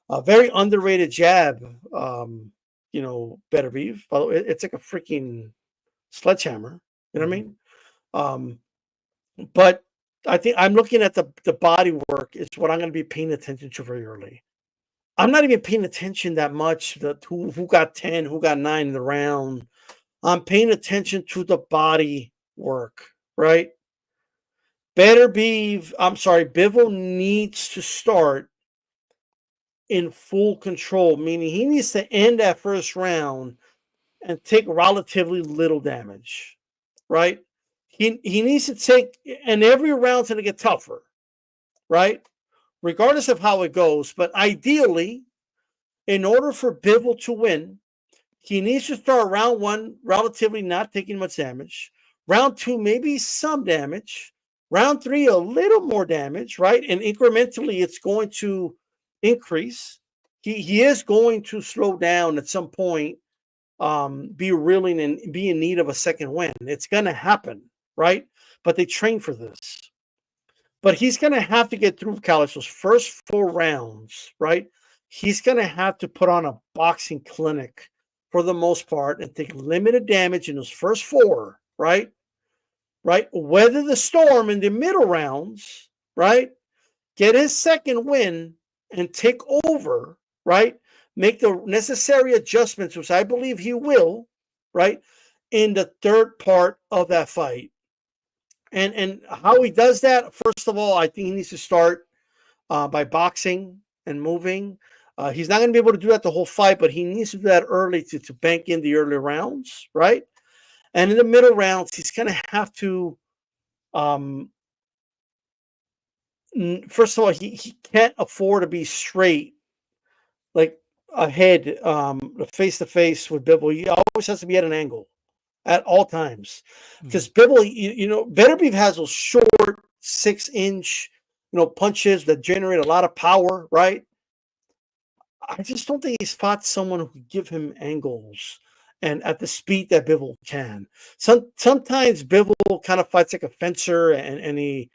A very underrated jab, Beterbiev. By the way, it's like a freaking sledgehammer. You know what I mean? But I think I'm looking at the body work is what I'm going to be paying attention to very early. I'm not even paying attention that much to who got 10, who got 9 in the round. I'm paying attention to the body work, right? Bivol needs to start in full control, meaning he needs to end that first round and take relatively little damage, right? He needs to take, and every round's going to get tougher, right? Regardless of how it goes. But ideally, in order for Bivol to win, he needs to start round one relatively not taking much damage. Round two, maybe some damage. Round 3, a little more damage, right? And incrementally, it's going to increase. He is going to slow down at some point, be willing and be in need of a second win. It's going to happen, right? But they train for this. But he's going to have to get through, college, those first 4 rounds, right? He's going to have to put on a boxing clinic for the most part and take limited damage in those first 4, right? Right? Weather the storm in the middle rounds, right? Get his second win and take over, right? Make the necessary adjustments, which I believe he will, right? In the third part of that fight. And how he does that, first of all, I think he needs to start by boxing and moving. He's not going to be able to do that the whole fight, but he needs to do that early to bank in the early rounds, right? And in the middle rounds, he's going to have to, first of all, he can't afford to be straight, like ahead, face-to-face with Bivol. He always has to be at an angle at all times. Because Bivol, Beterbiev has those short 6-inch, punches that generate a lot of power, right? I just don't think he's fought someone who could give him angles and at the speed that Bivol can. Sometimes Bivol kind of fights like a fencer, and he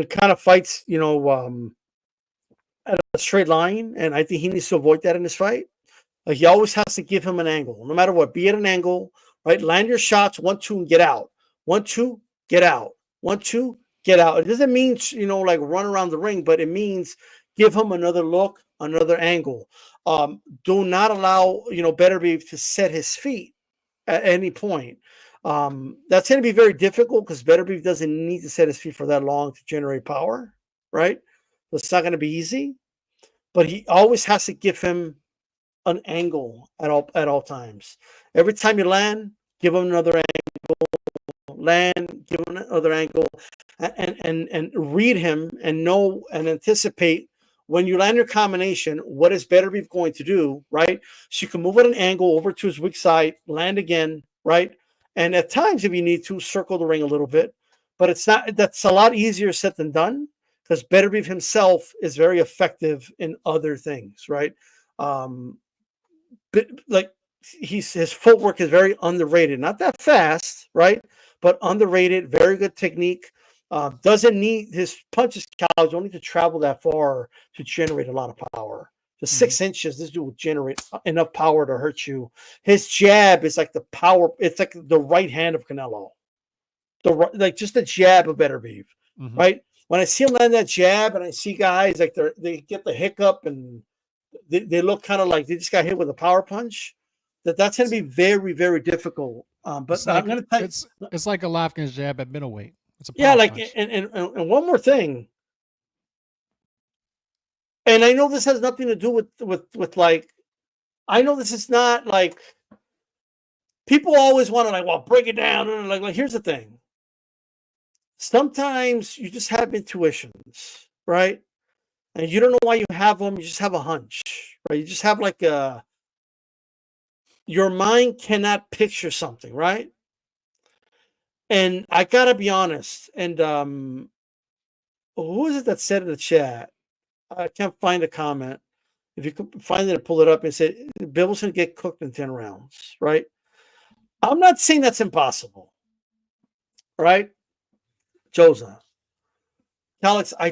kind of fights, at a straight line, and I think he needs to avoid that in this fight. He always has to give him an angle, no matter what. Be at an angle, right? Land your shots, 1-2, and get out. 1-2, get out. 1-2, get out. It doesn't mean, like run around the ring, but it means give him another look, another angle. Do not allow, Beterbiev to set his feet at any point. That's going to be very difficult because Beterbiev doesn't need to set his feet for that long to generate power, right? So it's not going to be easy, but he always has to give him an angle at all times. Every time you land, give him another angle. Land, give him another angle, and read him and know and anticipate when you land your combination, what is Beterbiev going to do, right? So you can move at an angle over to his weak side, land again, right? And at times, if you need to, circle the ring a little bit. But that's a lot easier said than done because Beterbiev himself is very effective in other things, right? His footwork is very underrated. Not that fast, right? But underrated, very good technique. Doesn't need his punches, college, don't need to travel that far to generate a lot of power. Just 6 inches, this dude will generate enough power to hurt you. His jab is like the power, it's like the right hand of Canelo. Just the jab of Beterbiev, right? When I see him land that jab and I see guys like they get the hiccup and they look kind of like they just got hit with a power punch, that's going to be very, very difficult. But I'm going to tell you, it's like Golovkin's jab at middleweight. It's a punch. And one more thing. And I know this has nothing to do with like, I know this is not like, people always want to break it down. Like here's the thing. Sometimes you just have intuitions, right? And you don't know why you have them. You just have a hunch, right? You just have your mind cannot picture something, right? And I gotta be honest. And who is it that said in the chat? I can't find a comment. If you could find it and pull it up and say, Bivol's going to get cooked in 10 rounds, right? I'm not saying that's impossible, right? Joza. Alex, I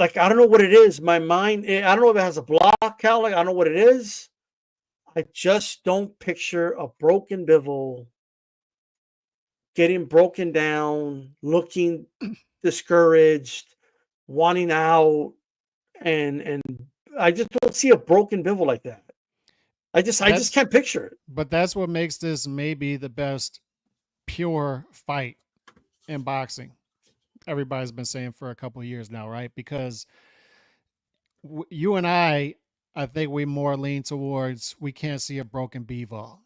don't know what it is. My mind, I don't know if it has a block, Alex. I don't know what it is. I just don't picture a broken Bivol getting broken down, looking discouraged, wanting out. And I just don't see a broken Bivol like that. I just can't picture it. But that's what makes this maybe the best pure fight in boxing. Everybody's been saying for a couple of years now, right? Because you and I think we more lean towards we can't see a broken Bivol.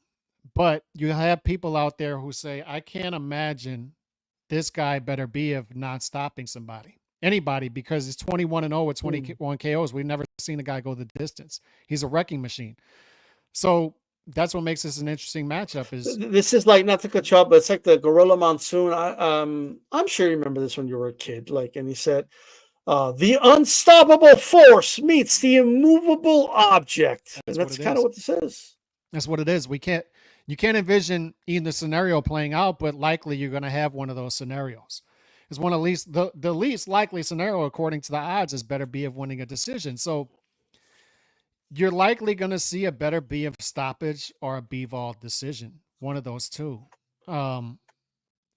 But you have people out there who say, I can't imagine this guy Beterbiev not stopping somebody. Anybody, because he's 21-0 with 21 KOs. We've never seen a guy go the distance. He's a wrecking machine. So that's what makes this an interesting matchup. Is this is like, not to cut you off, but it's like the Gorilla Monsoon. I'm sure you remember this when you were a kid. Like, and he said, "The unstoppable force meets the immovable object," and that's kind of what this is. That's what it is. You can't envision either scenario playing out, but likely you're going to have one of those scenarios. It's one of the least likely scenario according to the odds is Beterbiev winning a decision. So you're likely going to see a Beterbiev stoppage or a Bivol decision, one of those two. And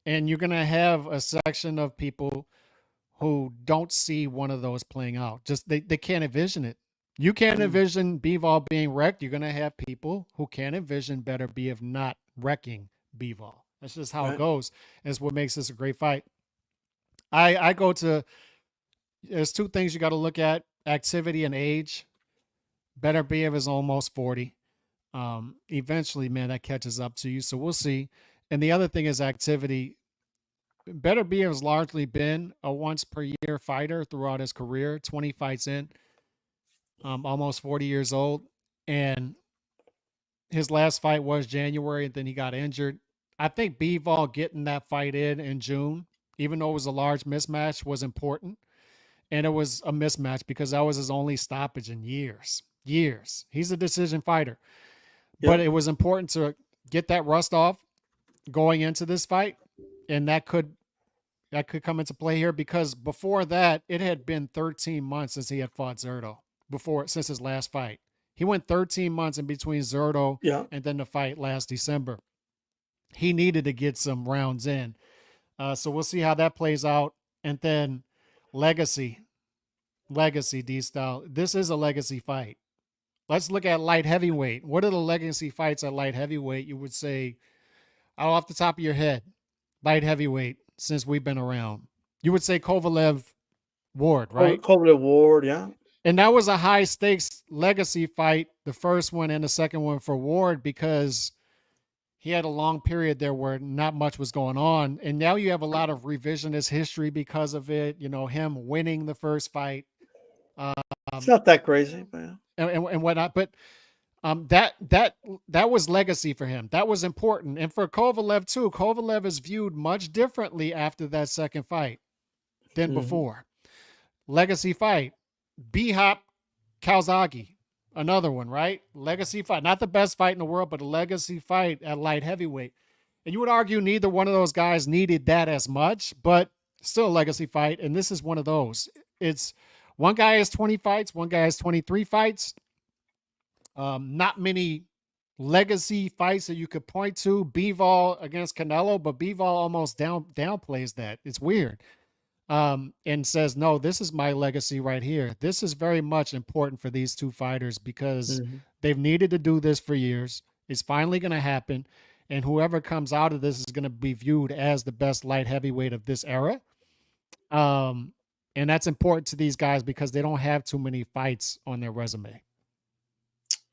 you're going to have a section of people who don't see one of those playing out. Just they can't envision it. You can't envision Bivol being wrecked. You're going to have people who can't envision Beterbiev not wrecking Bivol. That's just how it goes. That's what makes this a great fight. I go to, there's two things you got to look at: activity and age. Beterbiev is almost 40. Eventually, man, that catches up to you. So we'll see. And the other thing is activity. Beterbiev has largely been a once per year fighter throughout his career, 20 fights in, almost 40 years old. And his last fight was January, and then he got injured. I think Bivol getting that fight in June, even though it was a large mismatch, was important. And it was a mismatch because that was his only stoppage in years. He's a decision fighter. Yep. But it was important to get that rust off going into this fight. And that could come into play here because before that, it had been 13 months since he had fought Zurdo since his last fight. He went 13 months in between Zurdo and then the fight last December. He needed to get some rounds in. So we'll see how that plays out. And then legacy D-style. This is a legacy fight. Let's look at light heavyweight. What are the legacy fights at light heavyweight? You would say, off the top of your head, light heavyweight since we've been around. You would say Kovalev Ward, right? Kovalev Ward, yeah. And that was a high stakes legacy fight, the first one and the second one for Ward, because he had a long period there where not much was going on. And now you have a lot of revisionist history because of it, him winning the first fight. It's not that crazy, man. And whatnot. But that was legacy for him. That was important. And for Kovalev too, Kovalev is viewed much differently after that second fight than before. Legacy fight. B-Hop Calzaghe, another one, right? Legacy fight. Not the best fight in the world, but a legacy fight at light heavyweight. And you would argue neither one of those guys needed that as much, but still a legacy fight. And this is one of those. It's one guy has 20 fights, one guy has 23 fights. Not many legacy fights that you could point to. Bivol against Canelo, but Bivol almost downplays that. It's weird. And says, no, this is my legacy right here. This is very much important for these two fighters because they've needed to do this for years. It's finally going to happen. And whoever comes out of this is going to be viewed as the best light heavyweight of this era. And that's important to these guys because they don't have too many fights on their resume.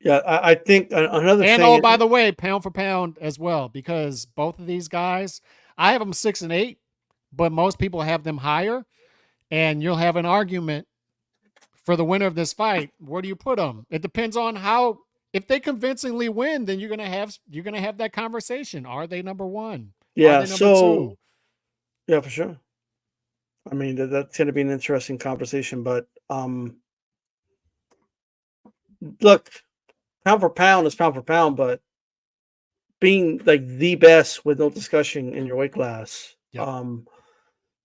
Yeah, I think another thing. And by the way, pound for pound as well, because both of these guys, I have them 6-8. But most people have them higher, and you'll have an argument for the winner of this fight. Where do you put them? It depends on how. If they convincingly win, then you're gonna have that conversation. Are they number one? Yeah. Are they number two? Yeah, for sure. I mean, that's going to be an interesting conversation. But look, pound for pound is pound for pound, but being like the best with no discussion in your weight class.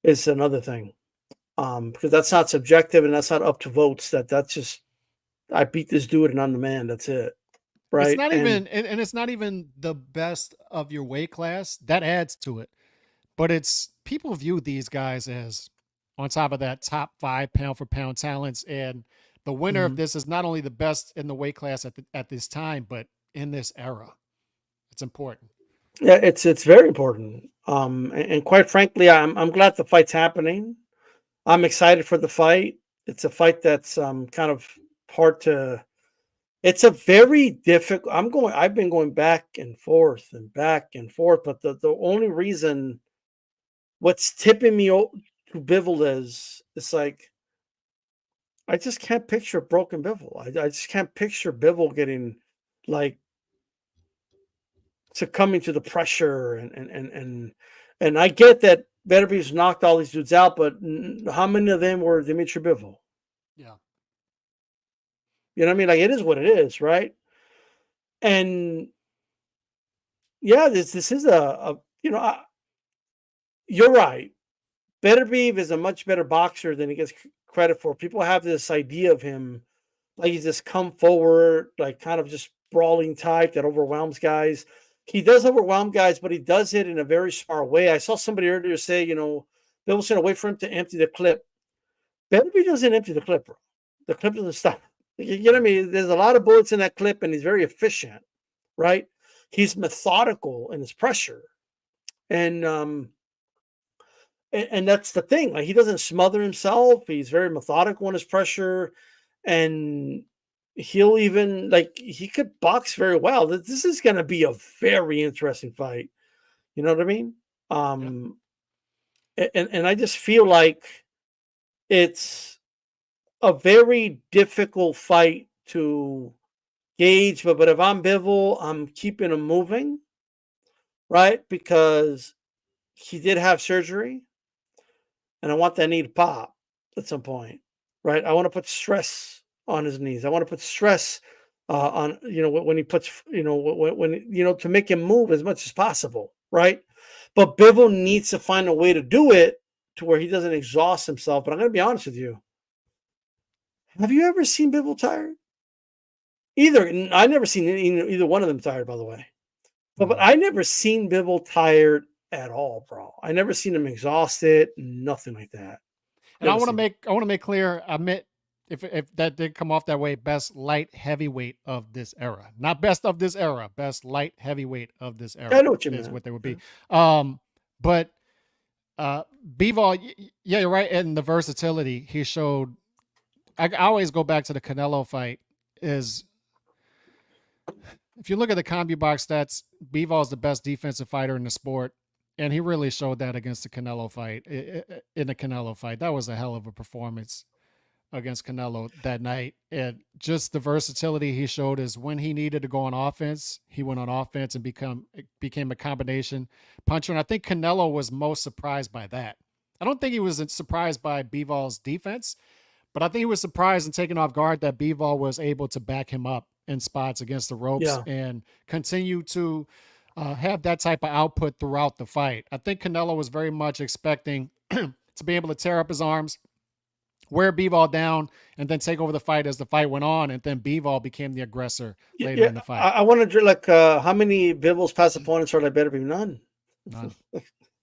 Is another thing, because that's not subjective and that's not up to votes. That's just I beat this dude and I'm the man. That's it, right? It's not even, and it's not even the best of your weight class. That adds to it, but it's people view these guys as on top of that top 5 pound for pound talents, and the winner of this is not only the best in the weight class at this time, but in this era. It's important. Yeah, it's very important. And quite frankly, I'm glad the fight's happening. I'm excited for the fight. It's a fight that's kind of hard to. It's a very difficult. I've been going back and forth, but the only reason, what's tipping me to Bivol is it's like I just can't picture broken Bivol. I just can't picture Bivol getting like succumbing to the pressure and I get that Beterbiev's knocked all these dudes out, but how many of them were Dmitry Bivol? Yeah. You know what I mean? Like, it is what it is, right? And yeah, this is a you know, you're right. Beterbiev is a much better boxer than he gets credit for. People have this idea of him like he's just come forward, like kind of just brawling type that overwhelms guys. He does overwhelm guys, but he does it in a very smart way. I saw somebody earlier say, Bivol said, wait for him to empty the clip. Beterbiev doesn't empty the clip, bro. The clip doesn't stop. You know what I mean? There's a lot of bullets in that clip, and he's very efficient, right? He's methodical in his pressure. And that's the thing. Like, he doesn't smother himself. He's very methodical in his pressure. And he'll even, like, he could box very well. This is going to be a very interesting fight. You know what I mean? And I just feel like it's a very difficult fight to gauge. But if I'm Bivol, I'm keeping him moving, right? Because he did have surgery, and I want that knee to pop at some point, right? I want to put stress on his knees. I want to put stress on, when he puts, when to make him move as much as possible, right? But Bivol needs to find a way to do it to where he doesn't exhaust himself. But I'm going to be honest with you. Have you ever seen Bivol tired? I never seen either one of them tired, by the way. But I never seen Bivol tired at all, bro. I never seen him exhausted, nothing like that. And I want to make clear, I admit, if that did come off that way, best light heavyweight of this era, not best of this era, best light heavyweight of this era. I know what you mean. Is what they would be. But Bivol, yeah, you're right. And the versatility he showed. I always go back to the Canelo fight. Is if you look at the CompuBox stats, Bivol is the best defensive fighter in the sport. And he really showed that against the Canelo fight. In the Canelo fight, that was a hell of a performance against Canelo that night. And just the versatility he showed is when he needed to go on offense, he went on offense and became a combination puncher. And I think Canelo was most surprised by that. I don't think he was surprised by Bivol's defense, but I think he was surprised and taken off guard that Bivol was able to back him up in spots against the ropes and continue to have that type of output throughout the fight. I think Canelo was very much expecting to be able to tear up his arms, wear Bivol down, and then take over the fight as the fight went on. And then Bivol became the aggressor later in the fight. I want to like how many Bivol's past opponents are like Beterbiev? None.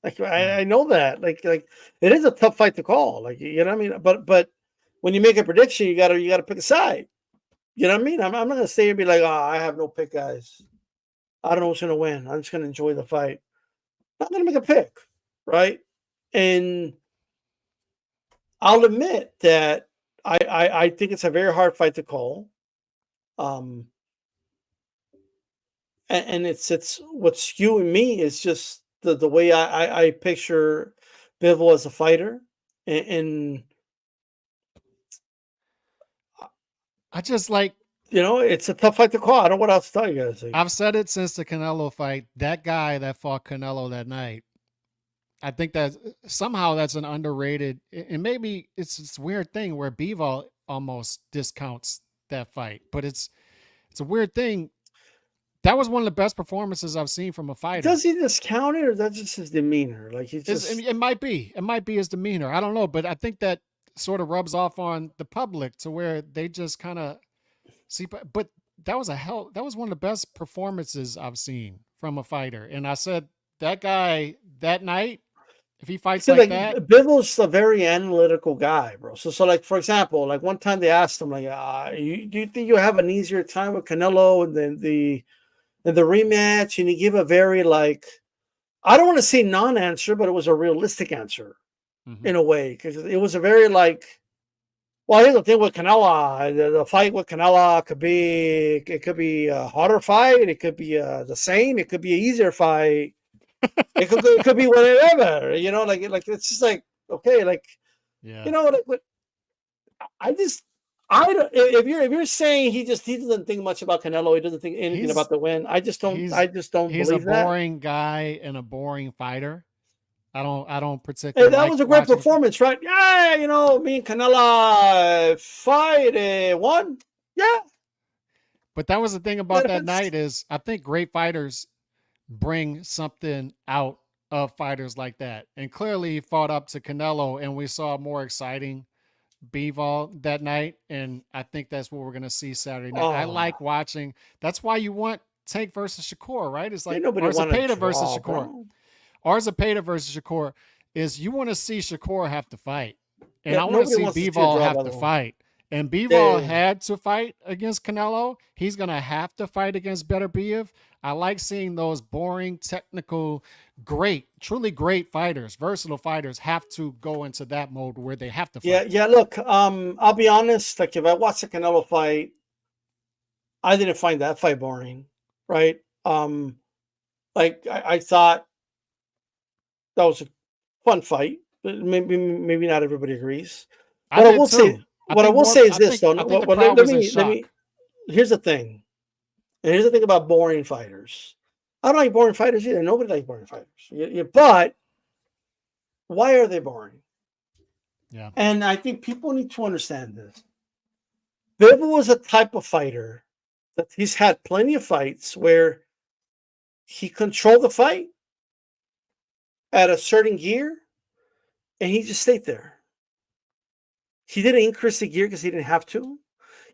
I know that. Like it is a tough fight to call. Like, you know what I mean? But when you make a prediction, you gotta pick a side. You know what I mean? I'm not gonna stay here and be like, I have no pick, guys. I don't know who's going to win. I'm just going to enjoy the fight. I'm not going to make a pick, right? And I'll admit that I think it's a very hard fight to call. And it's what's skewing me is just the way I picture Bivol as a fighter. And I just like, it's a tough fight to call. I don't know what else to tell you guys. I've said it since the Canelo fight. That guy that fought Canelo that night, I think that somehow that's an underrated, and maybe it's this weird thing where Bivol almost discounts that fight, but it's a weird thing. That was one of the best performances I've seen from a fighter. Does he discount it, or that's just his demeanor? Like, it might be his demeanor. I don't know, but I think that sort of rubs off on the public to where they just kind of see. But that was one of the best performances I've seen from a fighter. And I said that guy that night, if he fights like that, Bivol's a very analytical guy, bro. So like, for example, like one time they asked him, like, do you think you have an easier time with Canelo and then the rematch? And he gave a very, like, I don't want to say non-answer, but it was a realistic answer in a way, because it was a very, like, well, here's the thing with Canelo. The fight with Canelo could be a harder fight. It could be the same. It could be an easier fight. It could be whatever. Like it's just like, okay, like, like, I just, I don't. If you're saying he doesn't think much about Canelo, he doesn't think anything about the win. I just don't He's a believe that. boring guy and a boring fighter. I don't Hey, particularly that like was a great watching. performance, right? Yeah, me and Canelo fight won. Yeah, But that was the thing about that night is I think great fighters bring something out of fighters like that. And clearly he fought up to Canelo and we saw a more exciting Bivol that night. And I think that's what we're going to see Saturday night. I like watching. That's why you want Tank versus Shakur, right? It's like Artur versus Shakur. Bro. Artur versus Shakur is you want to see Shakur have to fight. And I want to see Bivol have to fight. And Bivol had to fight against Canelo. He's going to have to fight against Beterbiev. I like seeing those boring, technical, truly great fighters, versatile fighters have to go into that mode where they have to fight. Yeah. Look, I'll be honest. Like if I watched the Canelo fight, I didn't find that fight boring, right? Like I thought that was a fun fight. Maybe not everybody agrees. What I will say is this, though. Let me. Here's the thing. And here's the thing about boring fighters. I don't like boring fighters either. Nobody likes boring fighters. But why are they boring? Yeah. And I think people need to understand this. Bivol was a type of fighter that he's had plenty of fights where he controlled the fight at a certain gear and he just stayed there. He didn't increase the gear because he didn't have to.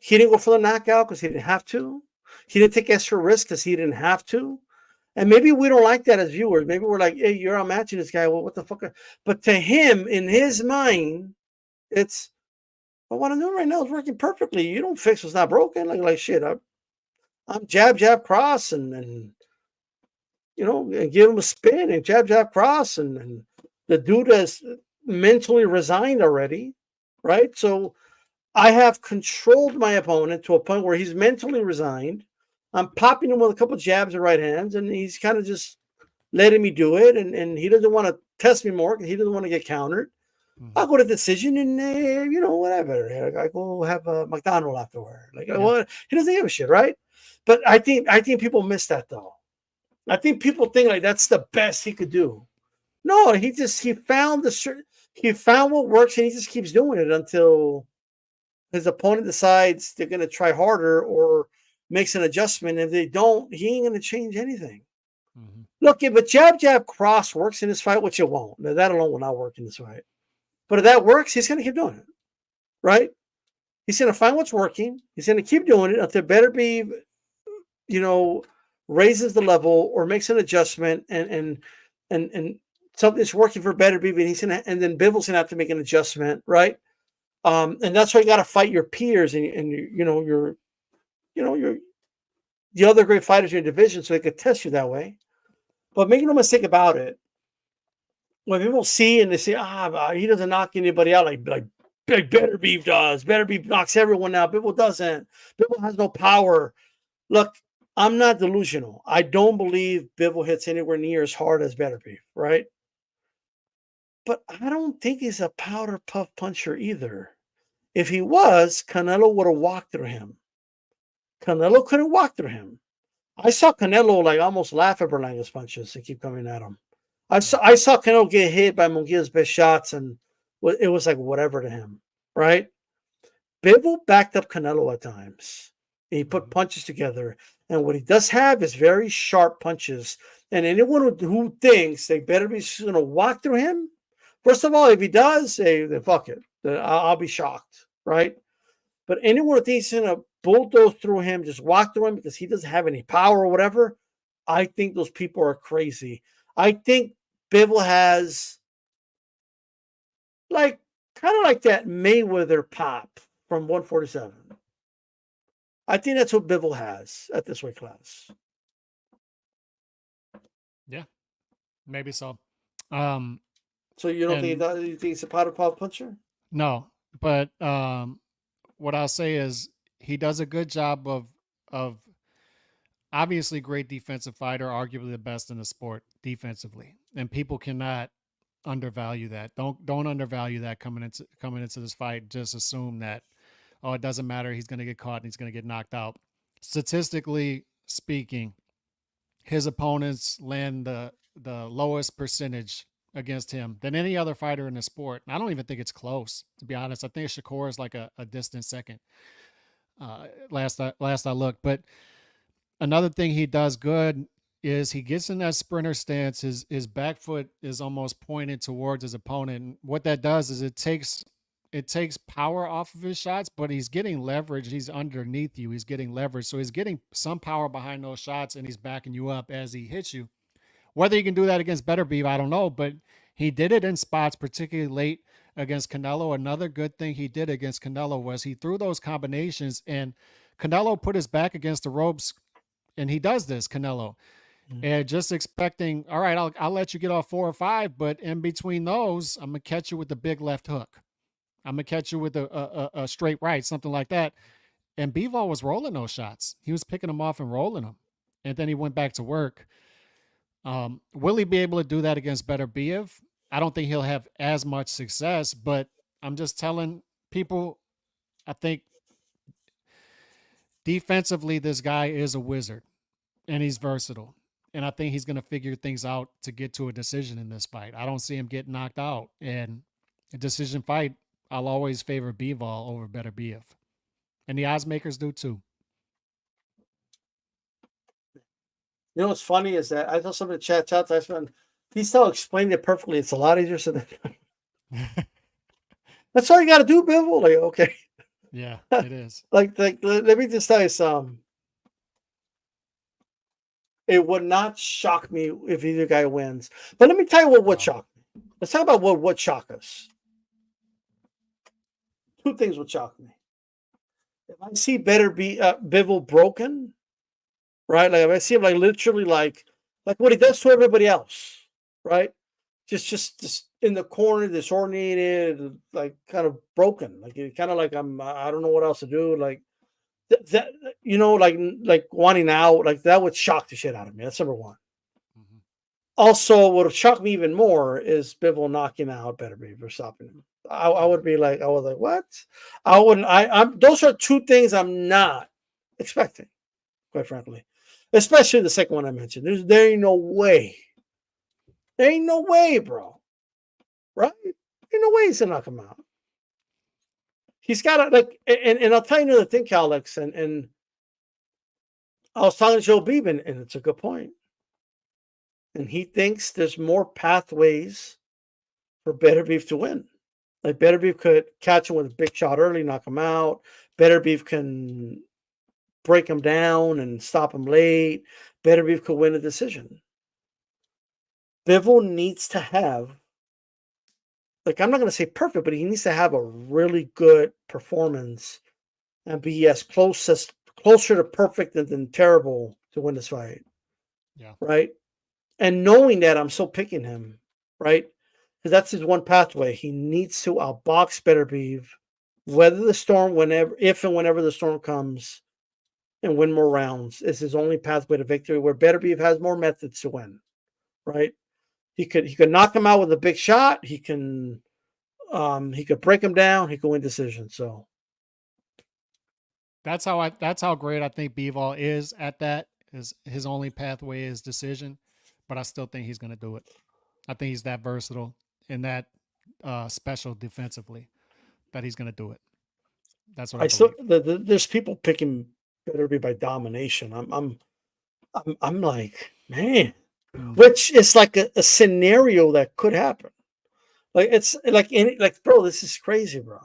He didn't go for the knockout because he didn't have to. He didn't take extra risks because he didn't have to. And maybe we don't like that as viewers. Maybe we're like, hey, you're outmatching this guy. Well, what the fuck? But to him, in his mind, it's, well, what I'm doing right now is working perfectly. You don't fix what's not broken. Like shit. I'm jab, cross, and give him a spin and jab, cross. And the dude has mentally resigned already, right? So I have controlled my opponent to a point where he's mentally resigned. I'm popping him with a couple of jabs and right hands, and he's kind of just letting me do it. And he doesn't want to test me more because he doesn't want to get countered. Mm-hmm. I'll go to decision and, whatever. I go have a McDonald's afterward. Well, he doesn't give a shit, right? But I think people miss that, though. I think people think like that's the best he could do. No, he found what works, and he just keeps doing it until his opponent decides they're going to try harder or makes an adjustment. If they don't, he ain't going to change anything. Mm-hmm. Look, if a jab, cross works in this fight, which it won't. Now, that alone will not work in this fight. But if that works, he's going to keep doing it, right? He's going to find what's working. He's going to keep doing it until Beterbiev, raises the level or makes an adjustment and something's working for Beterbiev, and then Bivol's going to have to make an adjustment, right? And that's why you got to fight your peers and you're the other great fighters in your division, so they could test you that way. But make no mistake about it. When people see and they say, he doesn't knock anybody out like Beterbiev does. Beterbiev knocks everyone out. Bivol doesn't. Bivol has no power. Look, I'm not delusional. I don't believe Bivol hits anywhere near as hard as Beterbiev, right? But I don't think he's a powder puff puncher either. If he was, Canelo would have walked through him. Canelo couldn't walk through him. I saw Canelo almost laugh at Berlanga's punches and keep coming at him. I saw Canelo get hit by Munguia's best shots, and it was like whatever to him, right? Bivol backed up Canelo at times. He put punches together, and what he does have is very sharp punches. And anyone who thinks they better be going to walk through him, first of all, if he does, then fuck it. I'll be shocked, right? But anyone who thinks he's going to bulldoze through him, just walk through him because he doesn't have any power or whatever, I think those people are crazy. I think Bivol has kind of like that Mayweather pop from 147. I think that's what Bivol has at this weight class. Yeah, maybe so. So you don't think you think he's a powder puff puncher? No, but what I'll say is he does a good job of obviously great defensive fighter, arguably the best in the sport defensively, and people cannot undervalue that. Don't undervalue that coming into this fight. Just assume that, oh, it doesn't matter. He's going to get caught and he's going to get knocked out. Statistically speaking, his opponents land the lowest percentage against him than any other fighter in the sport. And I don't even think it's close, to be honest. I think Shakur is like a distant second. Last I looked. But another thing he does good is he gets in that sprinter stance. His back foot is almost pointed towards his opponent. And what that does is it takes power off of his shots, but he's getting leverage. He's underneath you. He's getting leverage. So he's getting some power behind those shots, and he's backing you up as he hits you. Whether he can do that against Beterbiev, I don't know, but he did it in spots, particularly late against Canelo. Another good thing he did against Canelo was he threw those combinations, and Canelo put his back against the ropes, and he does this, Canelo. And just expecting, all right, I'll let you get off 4 or 5, but in between those, I'm going to catch you with the big left hook. I'm going to catch you with a straight right, something like that. And Bivol was rolling those shots. He was picking them off and rolling them. And then he went back to work. Will he be able to do that against Beterbiev? I don't think he'll have as much success, but I'm just telling people, I think defensively, this guy is a wizard and he's versatile. And I think he's going to figure things out to get to a decision in this fight. I don't see him getting knocked out. And a decision fight, I'll always favor Bivol over Beterbiev. And the odds makers do too. You know what's funny is that I told somebody to chat out. He still explained it perfectly. It's a lot easier said than that's all you got to do, Bivol. Like, okay. Yeah, it is. like, let me just tell you something. It would not shock me if either guy wins. But let me tell you what would shock me. Let's talk about what would shock us. 2 things would shock me. If I see Bivol broken, right? Like if I see him like literally like what he does to everybody else, right? Just in the corner, disoriented, like kind of broken. Like kind of like I don't know what else to do. Like that, you know, like wanting out, like that would shock the shit out of me. That's number one. Mm-hmm. Also, what would shock me even more is Bivol knocking out Beterbiev or stopping him. I would be like, I was like, what? I wouldn't. I'm. Those are 2 things I'm not expecting, quite frankly. Especially the second one I mentioned. There ain't no way. There ain't no way, bro. Right? Ain't no way he's gonna knock him out. He's got to like, and I'll tell you another thing, Alex, and I was talking to Joe Beeben, and it's a good point. And he thinks there's more pathways for Beterbiev to win. Like Beterbiev could catch him with a big shot early, knock him out. Beterbiev can break him down and stop him late. Beterbiev could win a decision. Bivol needs to have, like, I'm not going to say perfect, but he needs to have a really good performance and be as closer to perfect than terrible to win this fight. Yeah. Right. And knowing that, I'm still picking him, right? Because that's his one pathway. He needs to outbox Beterbiev, weather the storm if and whenever the storm comes, and win more rounds. Is his only pathway to victory. Where Beterbiev has more methods to win, right? He could knock him out with a big shot. He could break him down. He could win decision. So that's how great I think Bivol is at that. Is his only pathway is decision, but I still think he's going to do it. I think he's that versatile and that special defensively that he's going to do it. That's what I believe. There's people picking Beterbiev by domination. I'm like, man, which is like a scenario that could happen. Like it's like bro, this is crazy, bro.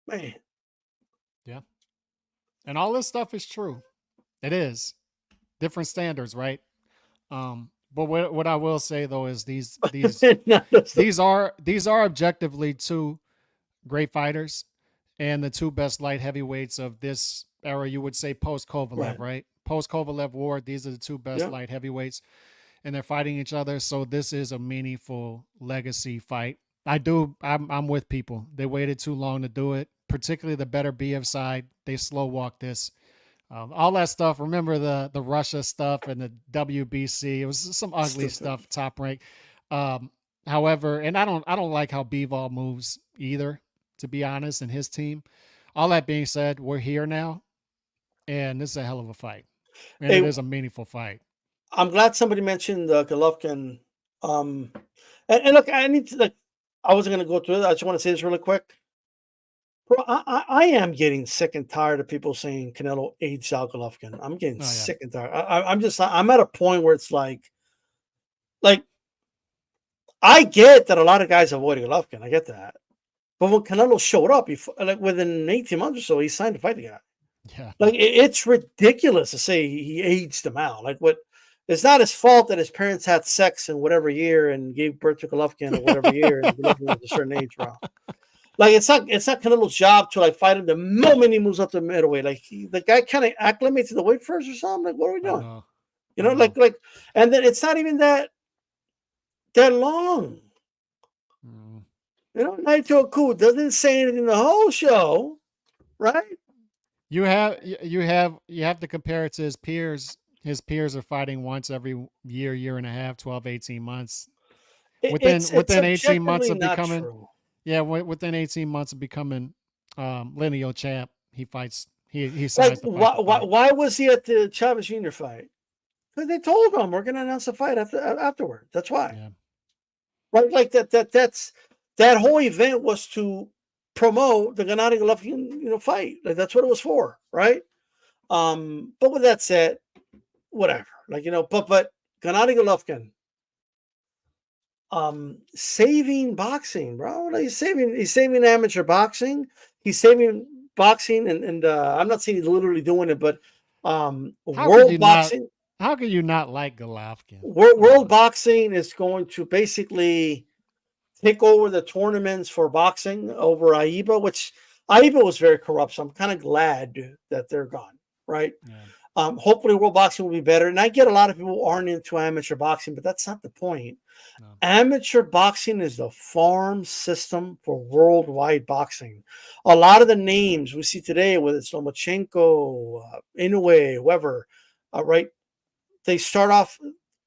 Man. Yeah. And all this stuff is true. It is. Different standards, right? But what I will say though is these are objectively 2 great fighters and the 2 best light heavyweights of this era. You would say post Kovalev, right? Post Kovalev war. These are the 2 best light heavyweights, and they're fighting each other. So this is a meaningful legacy fight. I'm with people. They waited too long to do it, particularly the Beterbiev side. They slow walked this. All that stuff. Remember the Russia stuff and the WBC. It was some ugly stuff. Top rank. However, and I don't like how Bivol moves either, to be honest, and his team. all that being said, we're here now, and this is a hell of a fight, and Hey, it is a meaningful fight. I'm glad somebody mentioned Golovkin. And look, I need to I wasn't going to go through it. I just want to say this really quick. Bro, I am getting sick and tired of people saying Canelo aged out Golovkin. I'm getting sick and tired. I'm at a point where it's like I get that a lot of guys avoid Golovkin. I get that. But when Canelo showed up, within 18 months or so, he signed to fight the guy. Yeah. It's ridiculous to say he aged him out. It's not his fault that his parents had sex in whatever year and gave birth to Golovkin or whatever year, and Golovkin was a certain age, bro. It's not Canelo's job to fight him the moment he moves up to middleweight. The guy kind of acclimates to the weight first or something. What are we doing? And then it's not even that long. Naito Ku doesn't say anything the whole show, right? You have to compare it to his peers. His peers are fighting once every year and a half, 12, 18 months. Within 18 months of becoming true. Within 18 months of becoming lineal champ, he fights. He signs the fight. Why was he at the Chavez Jr. fight? Because they told him we're going to announce the fight afterward. That's why. Yeah. Right, that whole event was to promote the Gennady Golovkin, fight. That's what it was for, right? But with that said, whatever. But Gennady Golovkin, saving boxing, bro. He's saving amateur boxing. He's saving boxing, and I'm not saying he's literally doing it, but world boxing. How can you not like Golovkin? World boxing is going to basically take over the tournaments for boxing over AIBA, which AIBA was very corrupt. So I'm kind of glad that they're gone, right? Yeah. Hopefully world boxing will be better. And I get a lot of people aren't into amateur boxing, but that's not the point. No. Amateur boxing is the farm system for worldwide boxing. A lot of the names we see today, whether it's Lomachenko, Inoue, whoever, right? They start off,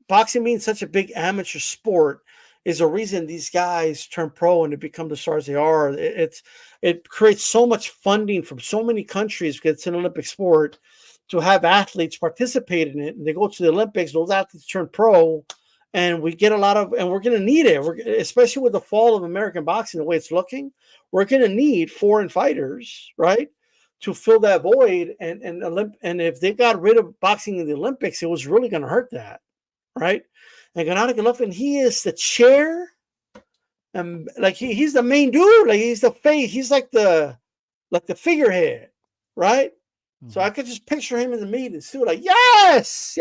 boxing being such a big amateur sport is a reason these guys turn pro and they become the stars they are. It creates so much funding from so many countries because it's an Olympic sport to have athletes participate in it. And they go to the Olympics, those athletes turn pro, and we get a lot of, and we're going to need it. Especially with the fall of American boxing, the way it's looking, we're going to need foreign fighters, right, to fill that void. And if they got rid of boxing in the Olympics, it was really going to hurt that, right? And Gennady Golovkin, he is the chair, and he's the main dude. He's the face. He's like the figurehead, right? Mm-hmm. So I could just picture him in the meeting, too, yes,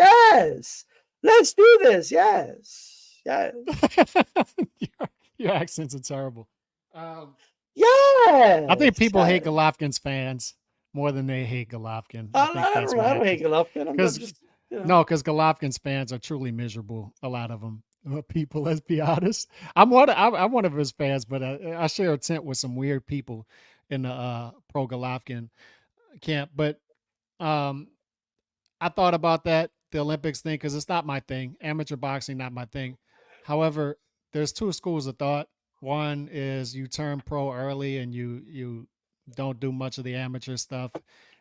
let's do this, yes. Your accents are terrible. Yeah, I think people hate Golovkin's fans more than they hate Golovkin. I don't hate Golovkin. Because Golovkin's fans are truly miserable. A lot of them people. Let's be honest. I'm one of his fans, but I share a tent with some weird people in the pro Golovkin camp. But I thought about the Olympics thing, because it's not my thing. Amateur boxing, not my thing. However, there's two schools of thought. One is you turn pro early and you don't do much of the amateur stuff,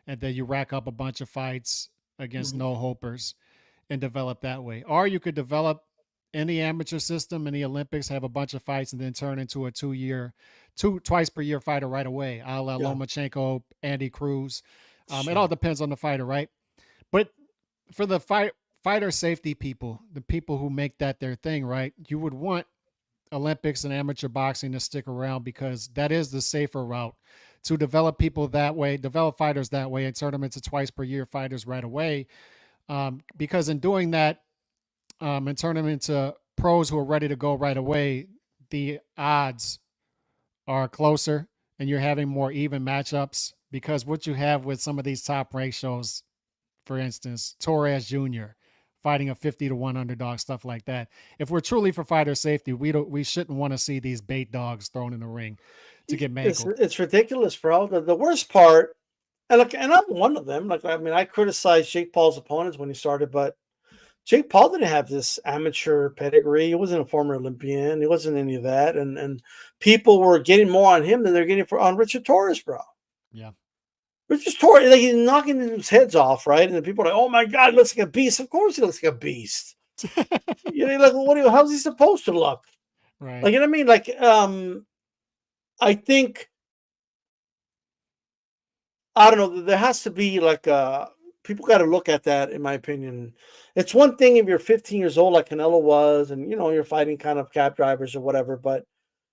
and then you rack up a bunch of fights against no-hopers and develop that way. Or you could develop in the amateur system in the Olympics, have a bunch of fights, and then turn into a twice per year fighter right away, a la Lomachenko, Andy Cruz. It all depends on the fighter, right? But for the fighter safety people, the people who make that their thing, right, you would want Olympics and amateur boxing to stick around, because that is the safer route to develop people that way, develop fighters that way, and turn them into twice per year fighters right away. Because in doing that, and turn them into pros who are ready to go right away, the odds are closer and you're having more even matchups. Because what you have with some of these top ratios, for instance, Torres Jr. fighting a 50-1 underdog, stuff like that. If we're truly for fighter safety, we shouldn't want to see these bait dogs thrown in the ring to get mangled. It's ridiculous, bro. The worst part, and I'm one of them. I criticized Jake Paul's opponents when he started, but Jake Paul didn't have this amateur pedigree. He wasn't a former Olympian. He wasn't any of that. And people were getting more on him than they're getting on Richard Torres, bro. Yeah. It's just torn. Like he's knocking his heads off, right? And then people are like, "Oh my God, he looks like a beast." Of course, he looks like a beast. You know, like, how's he supposed to look? Right. Like, you know what I mean? Like, I think, I don't know. There has to be like people got to look at that. In my opinion, it's one thing if you're 15 years old, like Canelo was, and you're fighting kind of cab drivers or whatever. But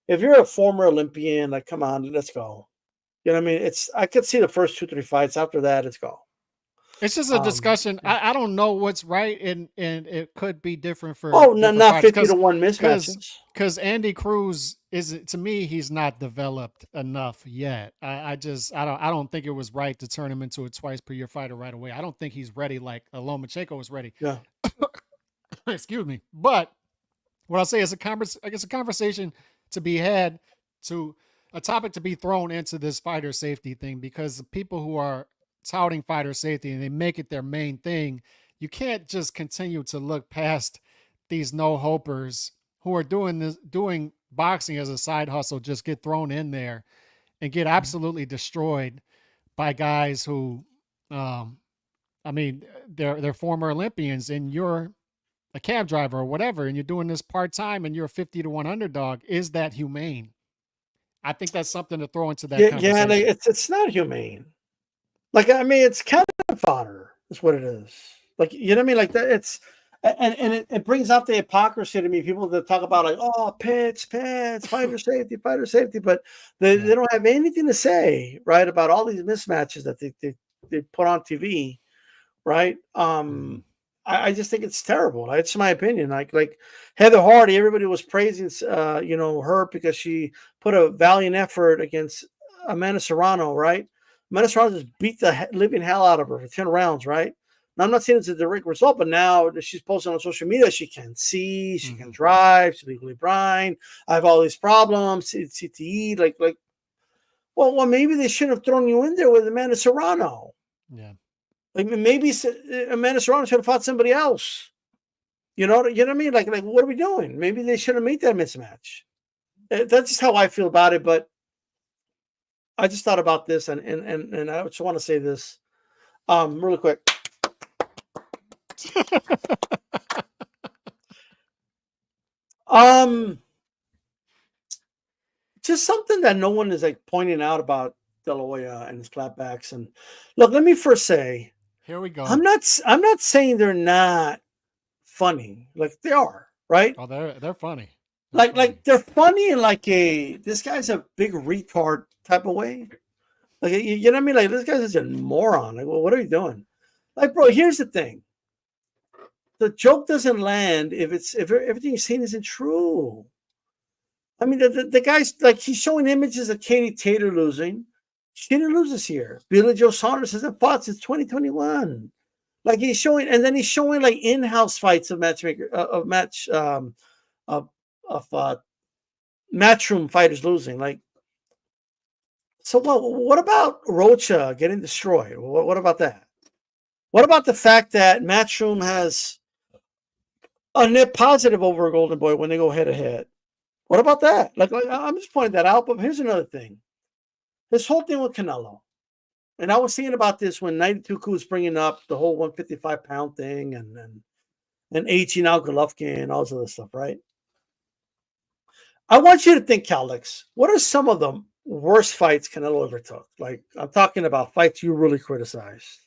if you're a former Olympian, like, come on, let's go. You know what I mean? I could see the first 2-3 fights. After that, it's go. It's just a discussion. I don't know what's right, and it could be different for not fighters, 50-1 mismatches. Because Andy Cruz is, to me, he's not developed enough yet. I don't think it was right to turn him into a twice per year fighter right away. I don't think he's ready like Lomachenko was ready. Yeah. Excuse me. But what I'll say is I guess a conversation to be had, to a topic to be thrown into this fighter safety thing, because the people who are touting fighter safety and they make it their main thing, you can't just continue to look past these no-hopers who are doing boxing as a side hustle, just get thrown in there and get absolutely destroyed by guys who, I mean, they're former Olympians, and you're a cab driver or whatever, and you're doing this part-time and you're a 50-1 underdog. Is that humane? I think that's something to throw into that conversation. Yeah, it's not humane. Like, I mean, it's cannon fodder. That's what it is. Like, you know what I mean? Like that. It's and it brings out the hypocrisy to me. People that talk about like, oh, pits, fighter safety, but they don't have anything to say, right, about all these mismatches that they put on TV, right? I just think it's terrible. It's my opinion. Like Heather Hardy, everybody was praising her because she put a valiant effort against Amanda Serrano, right? Amanda Serrano just beat the living hell out of her for 10 rounds, right? Now, I'm not saying it's a direct result, but now that she's posting on social media, she can see, she can drive, she's legally blind. I have all these problems, CTE, like, well, maybe they shouldn't have thrown you in there with Amanda Serrano. Yeah. Like, maybe Amanda Serrano should have fought somebody else. You know what I mean? Like, what are we doing? Maybe they should have made that mismatch. That's just how I feel about it. But I just thought about this, and I just want to say this, really quick. Just something that no one is like pointing out about De La Hoya and his clapbacks. And look, let me first say, here we go. I'm not saying they're not funny. Like, they are, right? Oh, they're funny. Like they're funny in like this guy's a big retard type of way. Like, you know what I mean? Like, this guy's such a moron. Like, well, what are you doing? Like, bro, here's the thing. The joke doesn't land if everything you're saying isn't true. I mean, the guy's like, he's showing images of Katie Taylor losing. She didn't lose this year. Billy Joe Saunders hasn't fought since 2021. Like, he's showing, and then he's showing like in-house fights of matchroom fighters losing. Like, so what about Rocha getting destroyed? What about that? What about the fact that Matchroom has a net positive over a Golden Boy when they go head to head? What about that? Like, I'm just pointing that out. But here's another thing. This whole thing with Canelo. And I was thinking about this when 92Ku was bringing up the whole 155-pound thing and aging out Golovkin and all this other stuff, right? I want you to think, Calix, what are some of the worst fights Canelo ever took? Like, I'm talking about fights you really criticized,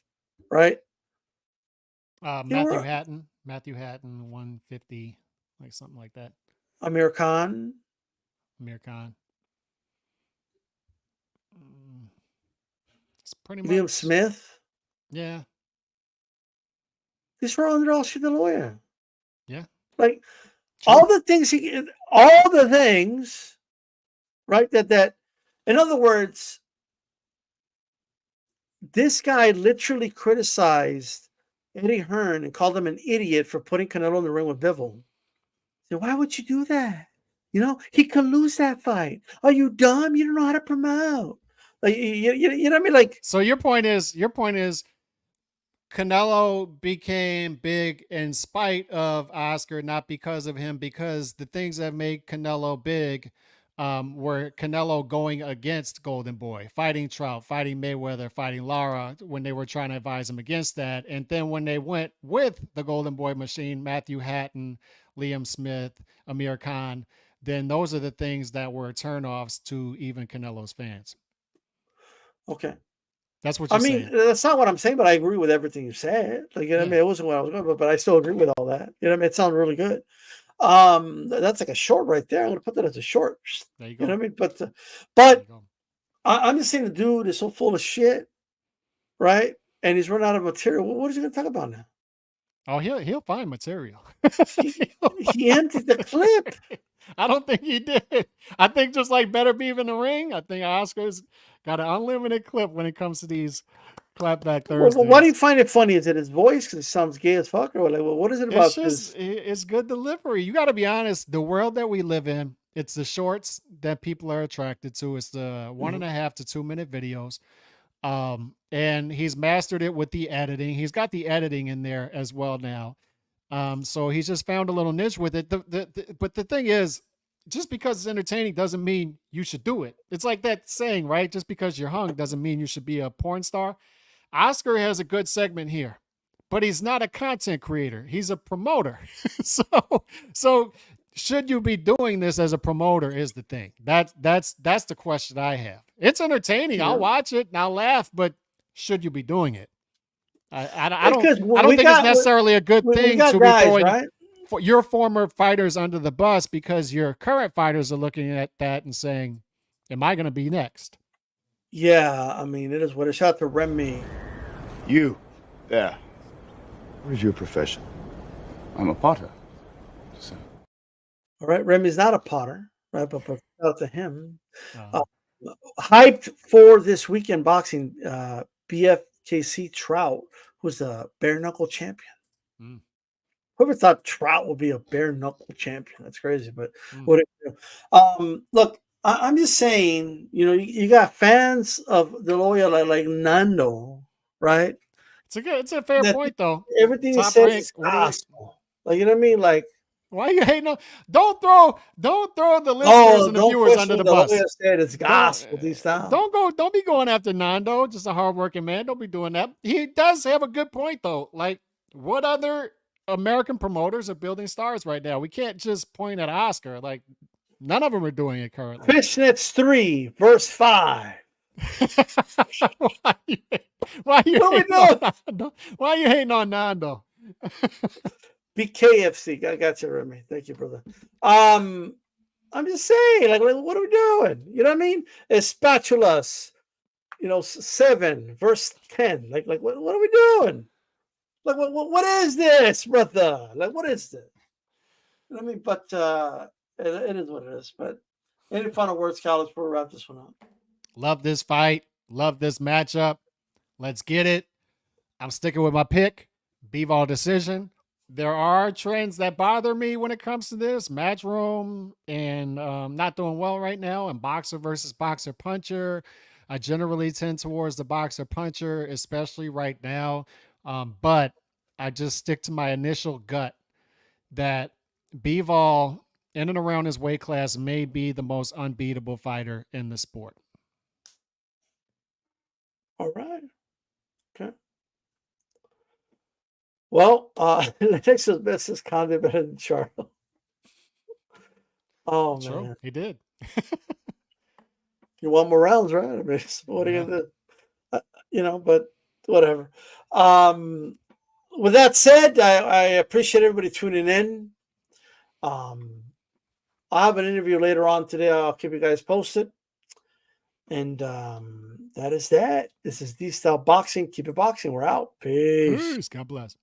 right? Matthew Hatton, 150, like something like that. Amir Khan. It's pretty much Liam Smith. Yeah. These were under De La Hoya. Yeah. Like, all the things, right? That, in other words, this guy literally criticized Eddie Hearn and called him an idiot for putting Canelo in the ring with Bivol. So why would you do that? You know, he could lose that fight. Are you dumb? You don't know how to promote. Like, you know what I mean? Like, so your point is Canelo became big in spite of Oscar, not because of him, because the things that made Canelo big were Canelo going against Golden Boy, fighting Trout, fighting Mayweather, fighting Lara when they were trying to advise him against that. And then when they went with the Golden Boy machine, Matthew Hatton, Liam Smith, Amir Khan, then those are the things that were turnoffs to even Canelo's fans. Okay. That's what you're saying. That's not what I'm saying, but I agree with everything you said. Like, you know what I mean? It wasn't what I was going, but I still agree with all that. You know what I mean? It sounds really good. That's like a short right there. I'm going to put that as a short. There you go. You know what I mean? But I'm just saying the dude is so full of shit, right? And he's run out of material. What is he going to talk about now? Oh, he'll find material. He emptied the clip. I don't think he did. I think just like Beterbiev in the ring, I think Oscar's got an unlimited clip when it comes to these clapback Thursdays. Well, why do you find it funny? Is it his voice because it sounds gay as fuck, or like, well, what is it about this? It's good delivery. You got to be honest. The world that we live in, it's the shorts that people are attracted to. It's the 1.5 to 2 minute videos. And he's mastered it with the editing. He's got the editing in there as well now. So he's just found a little niche with it. But the thing is, just because it's entertaining doesn't mean you should do it. It's like that saying, right? Just because you're hung doesn't mean you should be a porn star. Oscar has a good segment here, but he's not a content creator. He's a promoter. So should you be doing this as a promoter is the thing. That's the question I have. It's entertaining. I'll watch it and I'll laugh, but should you be doing it? I don't think it's necessarily a good thing to be throwing your former fighters under the bus because your current fighters are looking at that and saying, am I going to be next? Yeah, I mean, it is what a shot to Remy. You, there. What is your profession? I'm a potter. So. All right, Remy's not a potter, right? But shout out to him. Hyped for this weekend boxing, BFKC Trout, who's the bare knuckle champion. Whoever thought Trout would be a bare knuckle champion? That's crazy, but what do you do? Look, I'm just saying, you know, you got fans of De La Hoya like Nando, right? It's a fair point though. Everything he says is gospel. Like, you know what I mean? Like, why you hating on? Don't throw the listeners and the viewers under the bus. Said it's gospel. Don't be going after Nando, just a hardworking man. Don't be doing that. He does have a good point though. Like, what other American promoters are building stars right now? We can't just point at Oscar. Like, none of them are doing it currently. Fishnets 3, verse 5. Why you hating on Nando? BKFC, I got you, Remy. Thank you, brother. I'm just saying, like, what are we doing? You know what I mean? Spatulas, 7, verse 10. Like, what are we doing? Like, what is this, brother? Like, what is this? You know what I mean? But it is what it is. But any final words, Carlos, before we wrap this one up? Love this fight. Love this matchup. Let's get it. I'm sticking with my pick. Bivol decision. There are trends that bother me when it comes to this. Matchroom and not doing well right now. And boxer versus boxer puncher. I generally tend towards the boxer puncher, especially right now. But I just stick to my initial gut that Bivol in and around his weight class may be the most unbeatable fighter in the sport. All right. Okay. Well, Texas best is Condit better than Charlo. Oh, True. Man. He did. You want more rounds, right? I mean, what are you going to do? But whatever. With that said, I appreciate everybody tuning in. I'll have an interview later on today. I'll keep you guys posted. And that is that. This is D-Style Boxing. Keep it boxing. We're out. Peace. God bless.